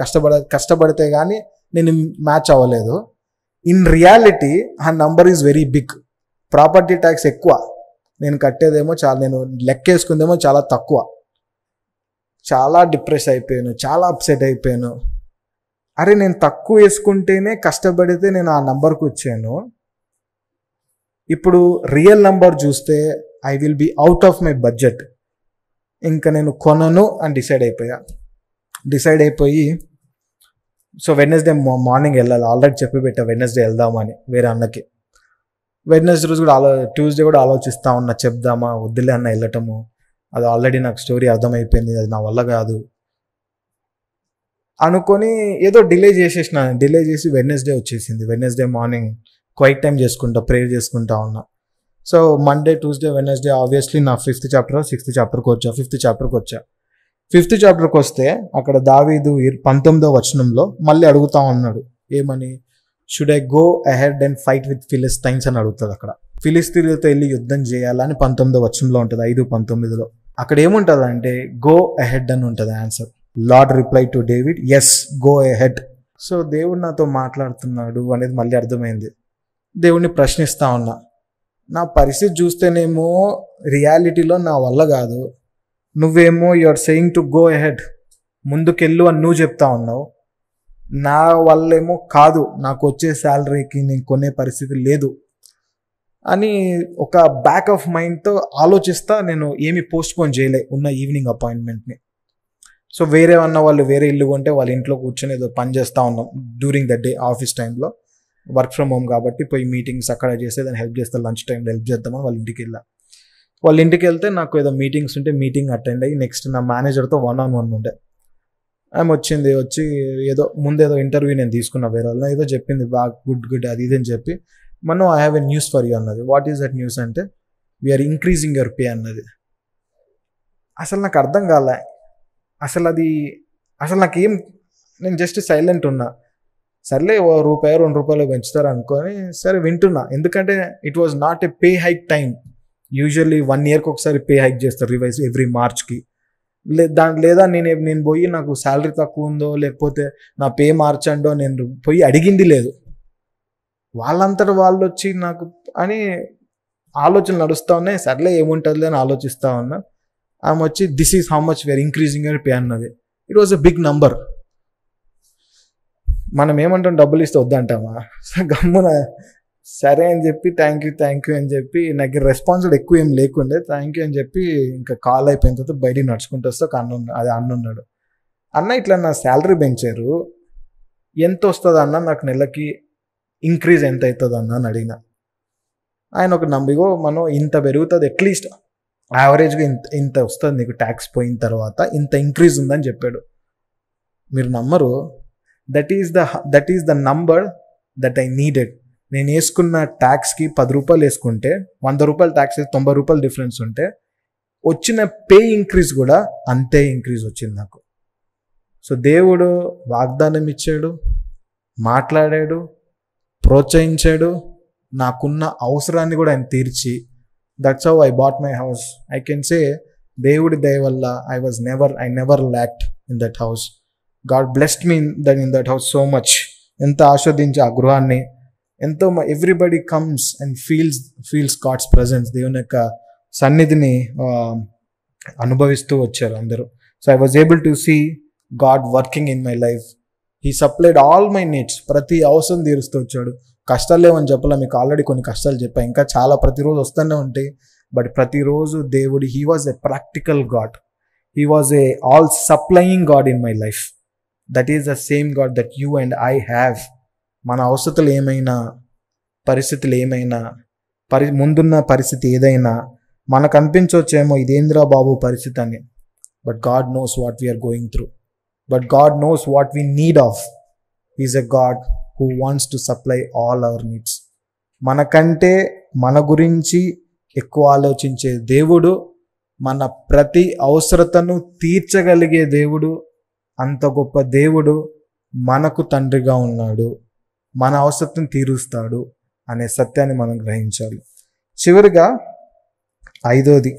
కష్టపడితే కానీ నేను మ్యాచ్ అవ్వలేదు. ఇన్ రియాలిటీ ఆ number is very big. Property tax ఎక్కువ, నేను కట్టేదేమో నేను లెక్క వేసుకుందేమో చాలా తక్కువ. చాలా డిప్రెస్ అయిపోయాను, చాలా అప్సెట్ అయిపోయాను. అరే నేను తక్కువ వేసుకుంటేనే కష్టపడితే నేను ఆ నంబర్కి వచ్చాను, ఇప్పుడు రియల్ నంబర్ చూస్తే I will be out of my budget, ఇంకా నేను కొనను అని డిసైడ్ అయిపోయి సో వెడ్నెస్డే మార్నింగ్ వెళ్ళాలి, ఆల్రెడీ చెప్పి పెట్టా వెడ్నెస్డే వెళ్దామని వేరే అన్నకి. వెడ్నెస్డే రోజు కూడా ట్యూస్డే కూడా ఆలోచిస్తా ఉన్నా, చెప్దామా వద్దులే అన్న వెళ్ళటము, అది ఆల్రెడీ నాకు స్టోరీ అర్థమైపోయింది, అది నా వల్ల కాదు అనుకొని ఏదో డిలే చేసి వెడ్నెస్డే వచ్చేసింది. వెడ్నెస్డే మార్నింగ్ క్వైట్ టైం చేసుకుంటా, ప్రేయర్ చేసుకుంటా ఉన్నా. So Monday, Tuesday, Wednesday obviously నా 5th చాప్టర్ 6th చాప్టర్కి వచ్చా. 5th చాప్టర్కి వచ్చా. 5th చాప్టర్కి వస్తే అక్కడ దావీదు 19వ వచనంలో మళ్ళీ అడుగుతా ఉన్నాడు, ఏమని? Should I go ahead and fight with Philistines అని అడుగుతుంది. అక్కడ ఫిలిస్తీన్లతో వెళ్ళి యుద్ధం చేయాలని 19వ వచనంలో ఉంటుంది, 5:19లో. అక్కడ ఏముంటుంది అంటే గో అహెడ్ అని ఉంటుంది answer. Lord reply to David, yes go ahead. So దేవుడు నాతో మాట్లాడుతున్నాడు అనేది మళ్ళీ అర్థమైంది. దేవుడిని ప్రశ్నిస్తా ఉన్నా, నా పరిస్థితి చూస్తేనేమో రియాలిటీలో నా వల్ల కాదు, నువ్వేమో you're saying to go ahead, ముందుకెళ్ళు అని నువ్వు చెప్తా ఉన్నావు, నా వల్లేమో కాదు, నాకు వచ్చే శాలరీకి నేను కొనే పరిస్థితి లేదు అని ఒక బ్యాక్ ఆఫ్ మైండ్తో ఆలోచిస్తా నేను ఏమి పోస్ట్పోన్ చేయలే ఉన్న ఈవినింగ్ అపాయింట్మెంట్ని. సో వేరే అన్న వాళ్ళు వేరే ఇల్లు కొంటే వాళ్ళ ఇంట్లో కూర్చొని ఏదో పని చేస్తూ ఉన్నాం డ్యూరింగ్ ద డే. ఆఫీస్ టైంలో వర్క్ ఫ్రమ్ హోమ్ కాబట్టి పోయి మీటింగ్స్ అక్కడ చేస్తే దాన్ని హెల్ప్ చేస్తా, లంచ్ టైంలో హెల్ప్ చేద్దామని వాళ్ళ ఇంటికి వెళ్ళా. వాళ్ళ ఇంటికి వెళ్తే నాకు ఏదో మీటింగ్స్ ఉంటే మీటింగ్ అటెండ్ అయ్యి నెక్స్ట్ నా మేనేజర్తో 1-on-1 ఉండే. ఆమె వచ్చి ఏదో ముందేదో ఇంటర్వ్యూ నేను తీసుకున్నా వేరే వాళ్ళు, ఏదో చెప్పింది బాగా గుడ్ అది ఇది అని చెప్పి, మనం I have a news for you అన్నది. వాట్ ఈస్ దట్ న్యూస్ అంటే వీఆర్ ఇంక్రీజింగ్ యువర్ పే అన్నది. అసలు నాకు అర్థం కాలే, అసలు నాకేం, నేను జస్ట్ సైలెంట్ ఉన్నా. సర్లే ₹1-2 పెంచుతారు అనుకొని సరే వింటున్నా, ఎందుకంటే it was not a pay hike time. Usually 1 yearకి ఒకసారి పే హైక్ చేస్తారు రివైజ్ ఎవ్రీ మార్చ్కి. లేదా నేను పోయి నాకు శాలరీ తక్కువ ఉందో లేకపోతే నా పే మార్చండో నేను పోయి అడిగింది లేదు. వాళ్ళంతటా వాళ్ళు వచ్చి నాకు అని ఆలోచనలు నడుస్తూ ఉన్నాయి. సర్లే ఏముంటుందిలే అని ఆలోచిస్తూ ఉన్నా. ఆమె వచ్చి this is how much we're increasing your pay అన్నది. It was a big number. మనం ఏమంటాం, డబ్బులు ఇస్తే వద్దంటామా? గమ్మున సరే అని చెప్పి థ్యాంక్ యూ అని చెప్పి, నాకు రెస్పాన్స్ కూడా ఎక్కువ ఏం లేకుండే, థ్యాంక్ యూ అని చెప్పి ఇంకా కాల్ అయిపోయిన తర్వాత బయటికి నడుచుకుంటూ వస్తే ఒక అన్న ఉన్నాడు. అన్న ఇట్లా నా శాలరీ పెంచారు, ఎంత వస్తుంది అన్న, నాకు నెలకి ఇంక్రీజ్ ఎంత అవుతుంది అన్న అని అడిగిన. ఆయన ఒక నంబిగో మనం ఇంత పెరుగుతుంది, అట్లీస్ట్ యావరేజ్గా ఇంత వస్తుంది నీకు, ట్యాక్స్ పోయిన తర్వాత ఇంత ఇంక్రీజ్ ఉందని చెప్పాడు. మీరు నమ్మరు, that is the number that I needed. నేను వేసుకున్న ట్యాక్స్కి ₹10 వేసుకుంటే ₹100 ట్యాక్స్ వేసి ₹90 డిఫరెన్స్ ఉంటే వచ్చిన పే ఇంక్రీజ్ కూడా అంతే ఇంక్రీజ్ వచ్చింది నాకు. సో దేవుడు వాగ్దానం ఇచ్చాడు, మాట్లాడాడు, ప్రోత్సహించాడు, నాకున్న అవసరాన్ని కూడా ఆయన తీర్చి, that's how I bought my house. I can say దేవుడి దయ వల్ల I never lacked in that house. God blessed me in that house so much. ఎంత ఆస్వాదించి ఆ గృహాన్ని, ఎంతో everybody comes and feels God's presence, దేవుని యొక్క సన్నిధిని అనుభవిస్తూ వచ్చారు అందరూ. So I was able to see God working in my life. He supplied all my needs. ప్రతి అవసరం తీరుస్తూ వచ్చాడు. కష్టాలు లేవని చెప్పలే, మీకు ఆల్రెడీ కొన్ని కష్టాలు చెప్పాను, ఇంకా చాలా ప్రతిరోజు వస్తూనే ఉంటాయి. బట్ ప్రతిరోజు దేవుడు, he was a practical God, he was a all supplying God in my life. That is the same God that you and I have. మన అవసరాలు ఏమైనా, పరిస్థితులు ఏమైనా, ముందున్న పరిస్థితి ఏదైనా మనకు అనిపించవచ్చేమో ఇదేంద్రా బాబు పరిస్థితి అని, but God knows what we're going through, but God knows what we need of. Is a God who wants to supply all our needs. మనకంటే మన గురించి ఎక్కువ ఆలోచించే దేవుడు, మన ప్రతి అవసరతను తీర్చగలిగే దేవుడు, అంత గొప్ప దేవుడు మనకు తండ్రిగా ఉన్నాడు, మన అవసరతను తీరుస్తాడు అనే సత్యాన్ని మనం గ్రహించాలి. చివరిగా 5వది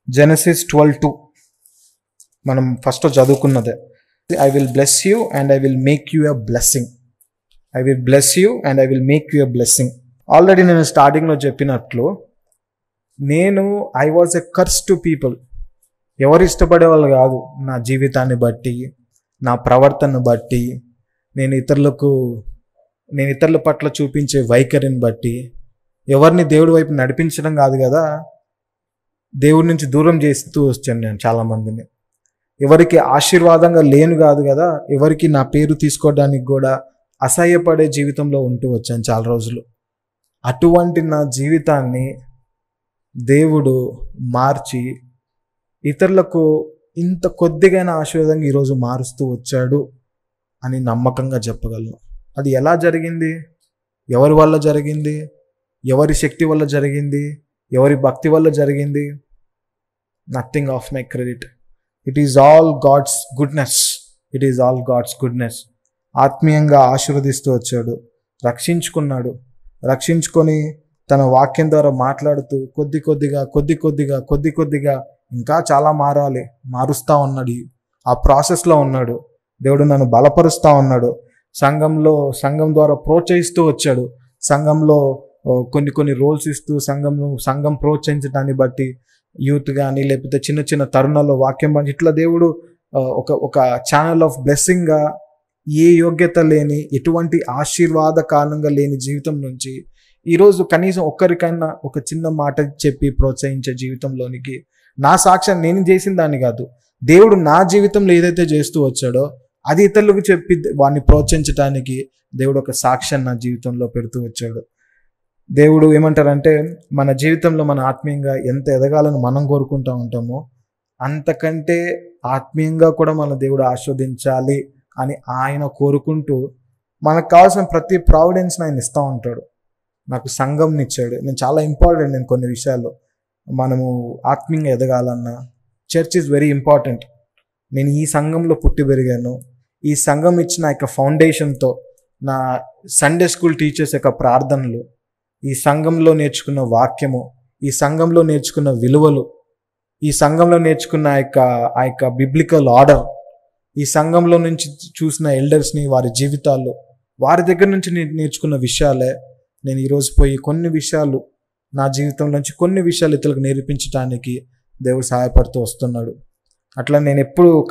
జెనసిస్ 12:2 మనం ఫస్ట్ చదువుకున్నదే. I will bless you and I will make you a blessing. I will bless you and I will make you a blessing. Already నేను స్టార్టింగ్లో చెప్పినట్లు, I was a curse to people. ఎవరు ఇష్టపడే వాళ్ళు కాదు. నా జీవితాన్ని బట్టి, నా ప్రవర్తనను బట్టి, నేను ఇతరుల పట్ల చూపించే వైఖరిని బట్టి, ఎవరిని దేవుడి వైపు నడిపించడం కాదు కదా, దేవుడి నుంచి దూరం చేస్తూ వచ్చాను నేను చాలామందిని. ఎవరికి ఆశీర్వాదంగా లేను కాదు కదా, ఎవరికి నా పేరు తీసుకోవడానికి కూడా అసహ్యపడే జీవితంలో ఉంటూ వచ్చాను చాలా రోజులు. అటువంటి నా జీవితాన్ని దేవుడు మార్చి ఇతరులకు ఇంత కొద్దిగైన ఆశీర్వాదంగా ఈరోజు మారుస్తూ వచ్చాడు అని నమ్మకంగా చెప్పగలను. అది ఎలా జరిగింది? ఎవరి వల్ల జరిగింది? ఎవరి శక్తి వల్ల జరిగింది? ఎవరి భక్తి వల్ల జరిగింది? Nothing of my credit. It is all God's goodness. It is all God's goodness. ఆత్మీయంగా ఆశీర్వదిస్తూ వచ్చాడు, రక్షించుకున్నాడు. రక్షించుకొని తన వాక్యం ద్వారా మాట్లాడుతూ కొద్ది కొద్దిగా ఇంకా చాలా మారుస్తూ ఉన్నాడు. ఆ ప్రాసెస్లో ఉన్నాడు. దేవుడు నన్ను బలపరుస్తూ ఉన్నాడు. సంఘం ద్వారా ప్రోత్సహిస్తూ వచ్చాడు. సంఘంలో కొన్ని రోల్స్ ఇస్తూ సంఘం ప్రోత్సహించడాన్ని బట్టి యూత్ కానీ లేకపోతే చిన్న చిన్న తరుణాల్లో వాక్యం ఇట్లా దేవుడు ఒక ఛానల్ ఆఫ్ బ్లెస్సింగ్గా ఏ యోగ్యత లేని, ఎటువంటి ఆశీర్వాద కారణంగా లేని జీవితం నుంచి ఈరోజు కనీసం ఒక్కరికైనా ఒక చిన్న మాట చెప్పి ప్రోత్సహించే జీవితంలోనికి నా సాక్ష్యం నేను చేసిన దాన్ని కాదు, దేవుడు నా జీవితంలో ఏదైతే చేస్తూ వచ్చాడో అది ఇతరులకు చెప్పి వాడిని ప్రోత్సహించడానికి దేవుడు ఒక సాక్ష్యం నా జీవితంలో పెడుతూ వచ్చాడు. దేవుడు ఏమంటారంటే మన జీవితంలో మన ఆత్మీయంగా ఎంత ఎదగాలని మనం కోరుకుంటూ ఉంటామో అంతకంటే ఆత్మీయంగా కూడా మన దేవుడు ఆస్వాదించాలి అని ఆయన కోరుకుంటూ మనకు కావాల్సిన ప్రతి ప్రావిడెన్స్ని ఆయన ఇస్తూ ఉంటాడు. నాకు సంఘంని ఇచ్చాడు. నేను చాలా ఇంపార్టెంట్. నేను కొన్ని విషయాల్లో మనము ఆత్మీయంగా ఎదగాలన్నా చర్చ్ ఈజ్ వెరీ ఇంపార్టెంట్. నేను ఈ సంఘంలో పుట్టి పెరిగాను. ఈ సంఘం ఇచ్చిన యొక్క ఫౌండేషన్తో నా సండే స్కూల్ టీచర్స్ యొక్క ప్రార్థనలు, ఈ సంఘంలో నేర్చుకున్న వాక్యము, ఈ సంఘంలో నేర్చుకున్న విలువలు, ఈ సంఘంలో నేర్చుకున్న ఆ యొక్క బిబ్లికల్ ఆర్డర్, ఈ సంఘంలో నుంచి చూసిన ఎల్డర్స్ని వారి జీవితాల్లో వారి దగ్గర నుంచి నేర్చుకున్న విషయాలే నేను ఈరోజు పోయి కొన్ని విషయాలు నా జీవితం నుంచి కొన్ని విషయాలు ఇతరులకు నేర్పించడానికి దేవుడు సహాయపడుతూ వస్తున్నాడు. అట్లా నేను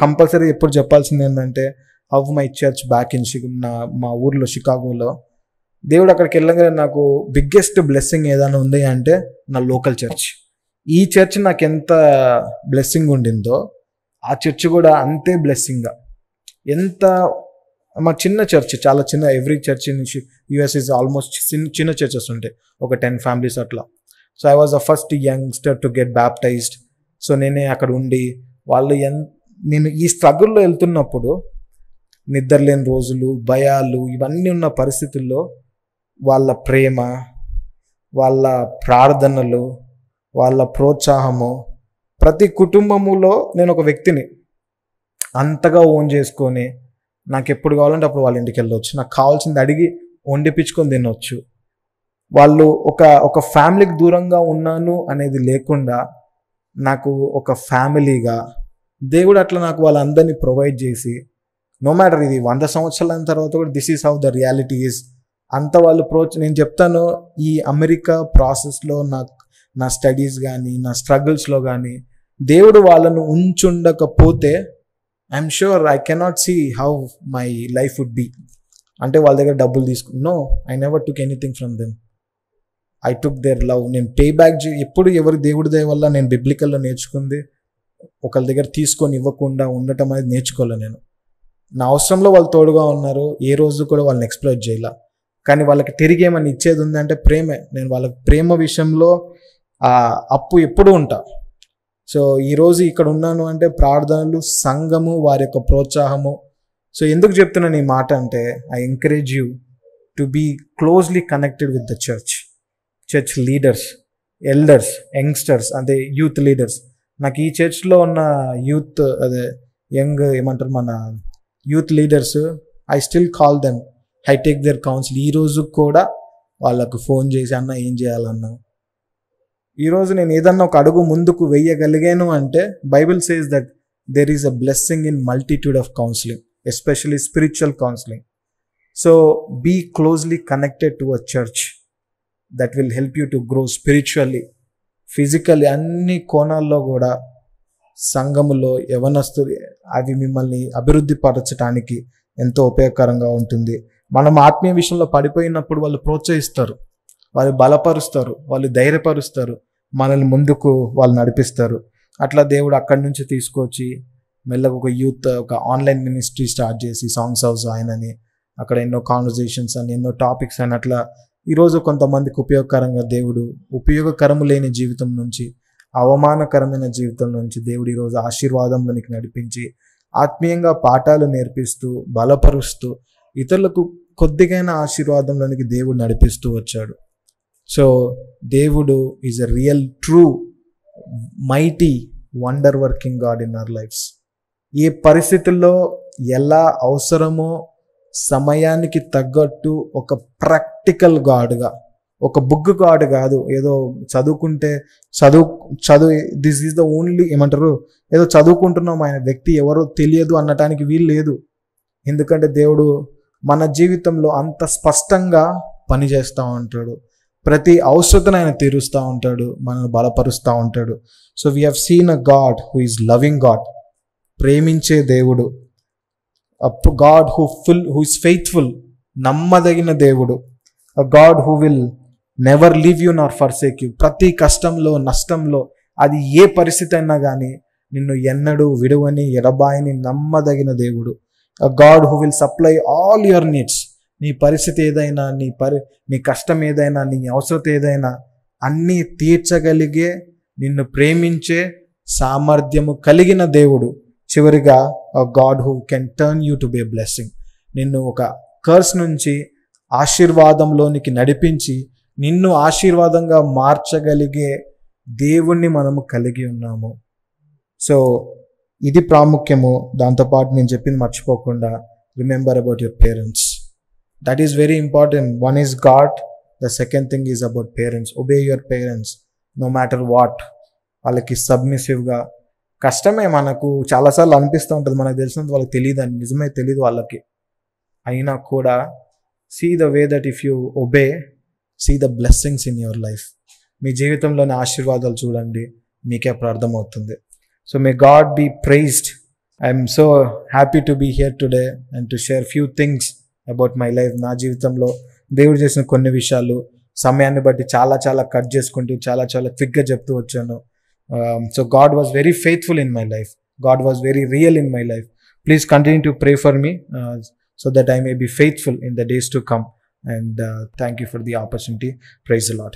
కంపల్సరీ ఎప్పుడు చెప్పాల్సింది ఏంటంటే how my church back in మా ఊర్లో షికాగోలో దేవుడు అక్కడికి వెళ్ళగానే నాకు బిగ్గెస్ట్ బ్లెస్సింగ్ ఏదైనా ఉంది అంటే నా లోకల్ చర్చ్. ఈ చర్చ్ నాకు ఎంత బ్లెస్సింగ్ ఉండిందో ఆ చర్చ్ కూడా అంతే బ్లెస్సింగ్గా. మా చిన్న చర్చ్, చాలా చిన్న. Every church in US is almost చిన్న చర్చెస్ ఉంటాయి, ఒక 10 families అట్లా. So I was the first youngster to get baptised. So నేనే అక్కడ ఉండి నేను ఈ స్ట్రగుల్లో వెళ్తున్నప్పుడు నిద్రలేని రోజులు, భయాలు ఇవన్నీ ఉన్న పరిస్థితుల్లో వాళ్ళ ప్రేమ, వాళ్ళ ప్రార్థనలు, వాళ్ళ ప్రోత్సాహము, ప్రతి కుటుంబములో నేను ఒక వ్యక్తిని అంతగా ఓన్ చేసుకొని నాకు ఎప్పుడు కావాలంటే అప్పుడు వాళ్ళ ఇంటికి వెళ్ళవచ్చు, నాకు కావాల్సింది అడిగి వండిపించుకొని తినవచ్చు. వాళ్ళు ఒక ఫ్యామిలీకి దూరంగా ఉన్నాను అనేది లేకుండా నాకు ఒక ఫ్యామిలీగా దేవుడు అట్లా నాకు వాళ్ళందరినీ ప్రొవైడ్ చేసి, నో మ్యాటర్ ఇది 100 సంవత్సరాల తర్వాత కూడా this is how the reality is. అంత వాళ్ళు నేను చెప్తాను, ఈ అమెరికా ప్రాసెస్లో నా స్టడీస్ కానీ నా స్ట్రగుల్స్లో కానీ దేవుడు వాళ్ళను ఉంచుండకపోతే I'm sure I cannot see how my life would be. అంటే వాళ్ళ దగ్గర డబ్బులు no, I never took anything from them. I took their love. నేను పే బ్యాక్ ఎప్పుడు ఎవరి దేవుడి దయ వల్ల నేను బిబ్లికల్లో నేర్చుకుంది ఒకళ్ళ దగ్గర తీసుకొని ఇవ్వకుండా ఉండటం అనేది నేర్చుకోలే. నేను నా అవసరంలో వాళ్ళు తోడుగా ఉన్నారు, ఏ రోజు కూడా వాళ్ళని ఎక్స్ప్లోర్ చేయాల. కానీ వాళ్ళకి తిరిగి ఏమని ఇచ్చేది ఉందంటే ప్రేమే. నేను వాళ్ళకి ప్రేమ విషయంలో అప్పు ఎప్పుడు ఉంటా. సో ఈరోజు ఇక్కడ ఉన్నాను అంటే ప్రార్థనలు, సంఘము, వారి యొక్క ప్రోత్సాహము. సో ఎందుకు చెప్తున్నాను ఈ మాట అంటే I encourage you to be closely connected with the church leaders, elders, youngsters, అదే యూత్ లీడర్స్. నాకు ఈ చర్చ్లో ఉన్న యూత్ ఏమంటారు మన youth leaders, I still call them, I take their counsel. ఈరోజు కూడా వాళ్ళకు ఫోన్ చేసి అన్న ఏం చేయాలన్నా, ఈరోజు నేను ఏదన్నా ఒక అడుగు ముందుకు వెయ్యగలిగాను అంటే Bible says that there is a blessing in multitude of counselling, especially spiritual counselling. So be closely connected to a church that will help you to grow spiritually, physically, అన్ని కోణాల్లో కూడా. సంఘములో యవనస్తులు అవి మిమ్మల్ని అభివృద్ధి పరచడానికి ఎంతో ఉపయోగకరంగా ఉంటుంది. మనం ఆత్మీయ విషయంలో పడిపోయినప్పుడు వాళ్ళు ప్రోత్సహిస్తారు, వాళ్ళు బలపరుస్తారు, వాళ్ళు ధైర్యపరుస్తారు, మనల్ని ముందుకు వాళ్ళు నడిపిస్తారు. అట్లా దేవుడు అక్కడి నుంచి తీసుకొచ్చి మెల్లగా ఒక యూత్ ఒక ఆన్లైన్ మినిస్ట్రీ స్టార్ట్ చేసి సాంగ్స్ హౌస్ ఆయనని అక్కడ ఎన్నో కాన్వర్జేషన్స్ అని ఎన్నో టాపిక్స్ అని అట్లా ఈరోజు కొంతమందికి ఉపయోగకరంగా దేవుడు ఉపయోగకరము లేని జీవితం నుంచి అవమానకరమైన జీవితం నుంచి దేవుడు ఈరోజు ఆశీర్వాదంలోనికి నడిపించి ఆత్మీయంగా పాఠాలు నేర్పిస్తూ బలపరుస్తూ ఇతరులకు కొద్దిగైన ఆశీర్వాదంలోనికి దేవుడు నడిపిస్తూ వచ్చాడు. సో దేవుడు is a real true mighty wonder working God in our lifes. ఏ పరిస్థితుల్లో ఎలా అవసరమో సమయానికి తగ్గట్టు ఒక ప్రాక్టికల్ గాడ్గా, ఒక బుక్ గాడ్ కాదు, ఏదో చదువుకుంటే చదువు దిస్ ఈజ్ ద ఓన్లీ ఏమంటారు ఏదో చదువుకుంటున్నాం ఆయన వ్యక్తి ఎవరో తెలియదు అనటానికి వీలు లేదు. ఎందుకంటే దేవుడు మన జీవితంలో అంత స్పష్టంగా పనిచేస్తూ ఉంటాడు. ప్రతి అవసరతను ఆయన తీరుస్తూ ఉంటాడు, మనల్ని బలపరుస్తూ ఉంటాడు. So we have seen a God who is loving God, ప్రేమించే దేవుడు, గాడ్ హూ ఇస్ ఫెయిత్ఫుల్, నమ్మదగిన దేవుడు, a God who will never leave you nor forsake you. ప్రతి కష్టంలో నష్టంలో అది ఏ పరిస్థితి అయినా కానీ నిన్ను ఎన్నడూ విడువని ఎడబాయని నమ్మదగిన దేవుడు, a God who will supply all your needs. నీ పరిస్థితి ఏదైనా, నీ కష్టం ఏదైనా, నీ అవసరం ఏదైనా అన్నీ తీర్చగలిగే, నిన్ను ప్రేమించే సామర్థ్యము కలిగిన దేవుడు. చివరిగా a God who can turn you to be a blessing. నిన్ను ఒక కర్స్ నుంచి ఆశీర్వాదంలోనికి నడిపించి నిన్ను ఆశీర్వాదంగా మార్చగలిగే దేవుణ్ణి మనము కలిగి ఉన్నాము. సో ఇది ప్రాముఖ్యము. దాంతోపాటు నేను చెప్పింది మర్చిపోకుండా, remember about your parents. That is very important. One is God, the second thing is about parents. Obey your parents no matter what. వాళ్ళకి సబ్మిసివ్గా. కష్టమే, మనకు చాలాసార్లు అనిపిస్తూ ఉంటుంది, మనకు తెలిసినంత వాళ్ళకి తెలియదు అని, నిజమే తెలియదు వాళ్ళకి. అయినా కూడా see the way that if you obey, see the blessings in your life. మీ జీవితంలోని ఆశీర్వాదాలు చూడండి, మీకే అప్పుడు అర్థమవుతుంది. So may God be praised. I'm so happy to be here today and to share few things about my life. నా జీవితంలో దేవుడు చేసిన కొన్ని విషయాలు సమయాన్ని బట్టి చాలా కట్ చేసుకుంటూ చాలా క్విక్గా చెప్తూ వచ్చాను. So God was very faithful in my life. God was very real in my life. Please continue to pray for me so that I may be faithful in the days to come. And thank you for the opportunity. Praise the Lord.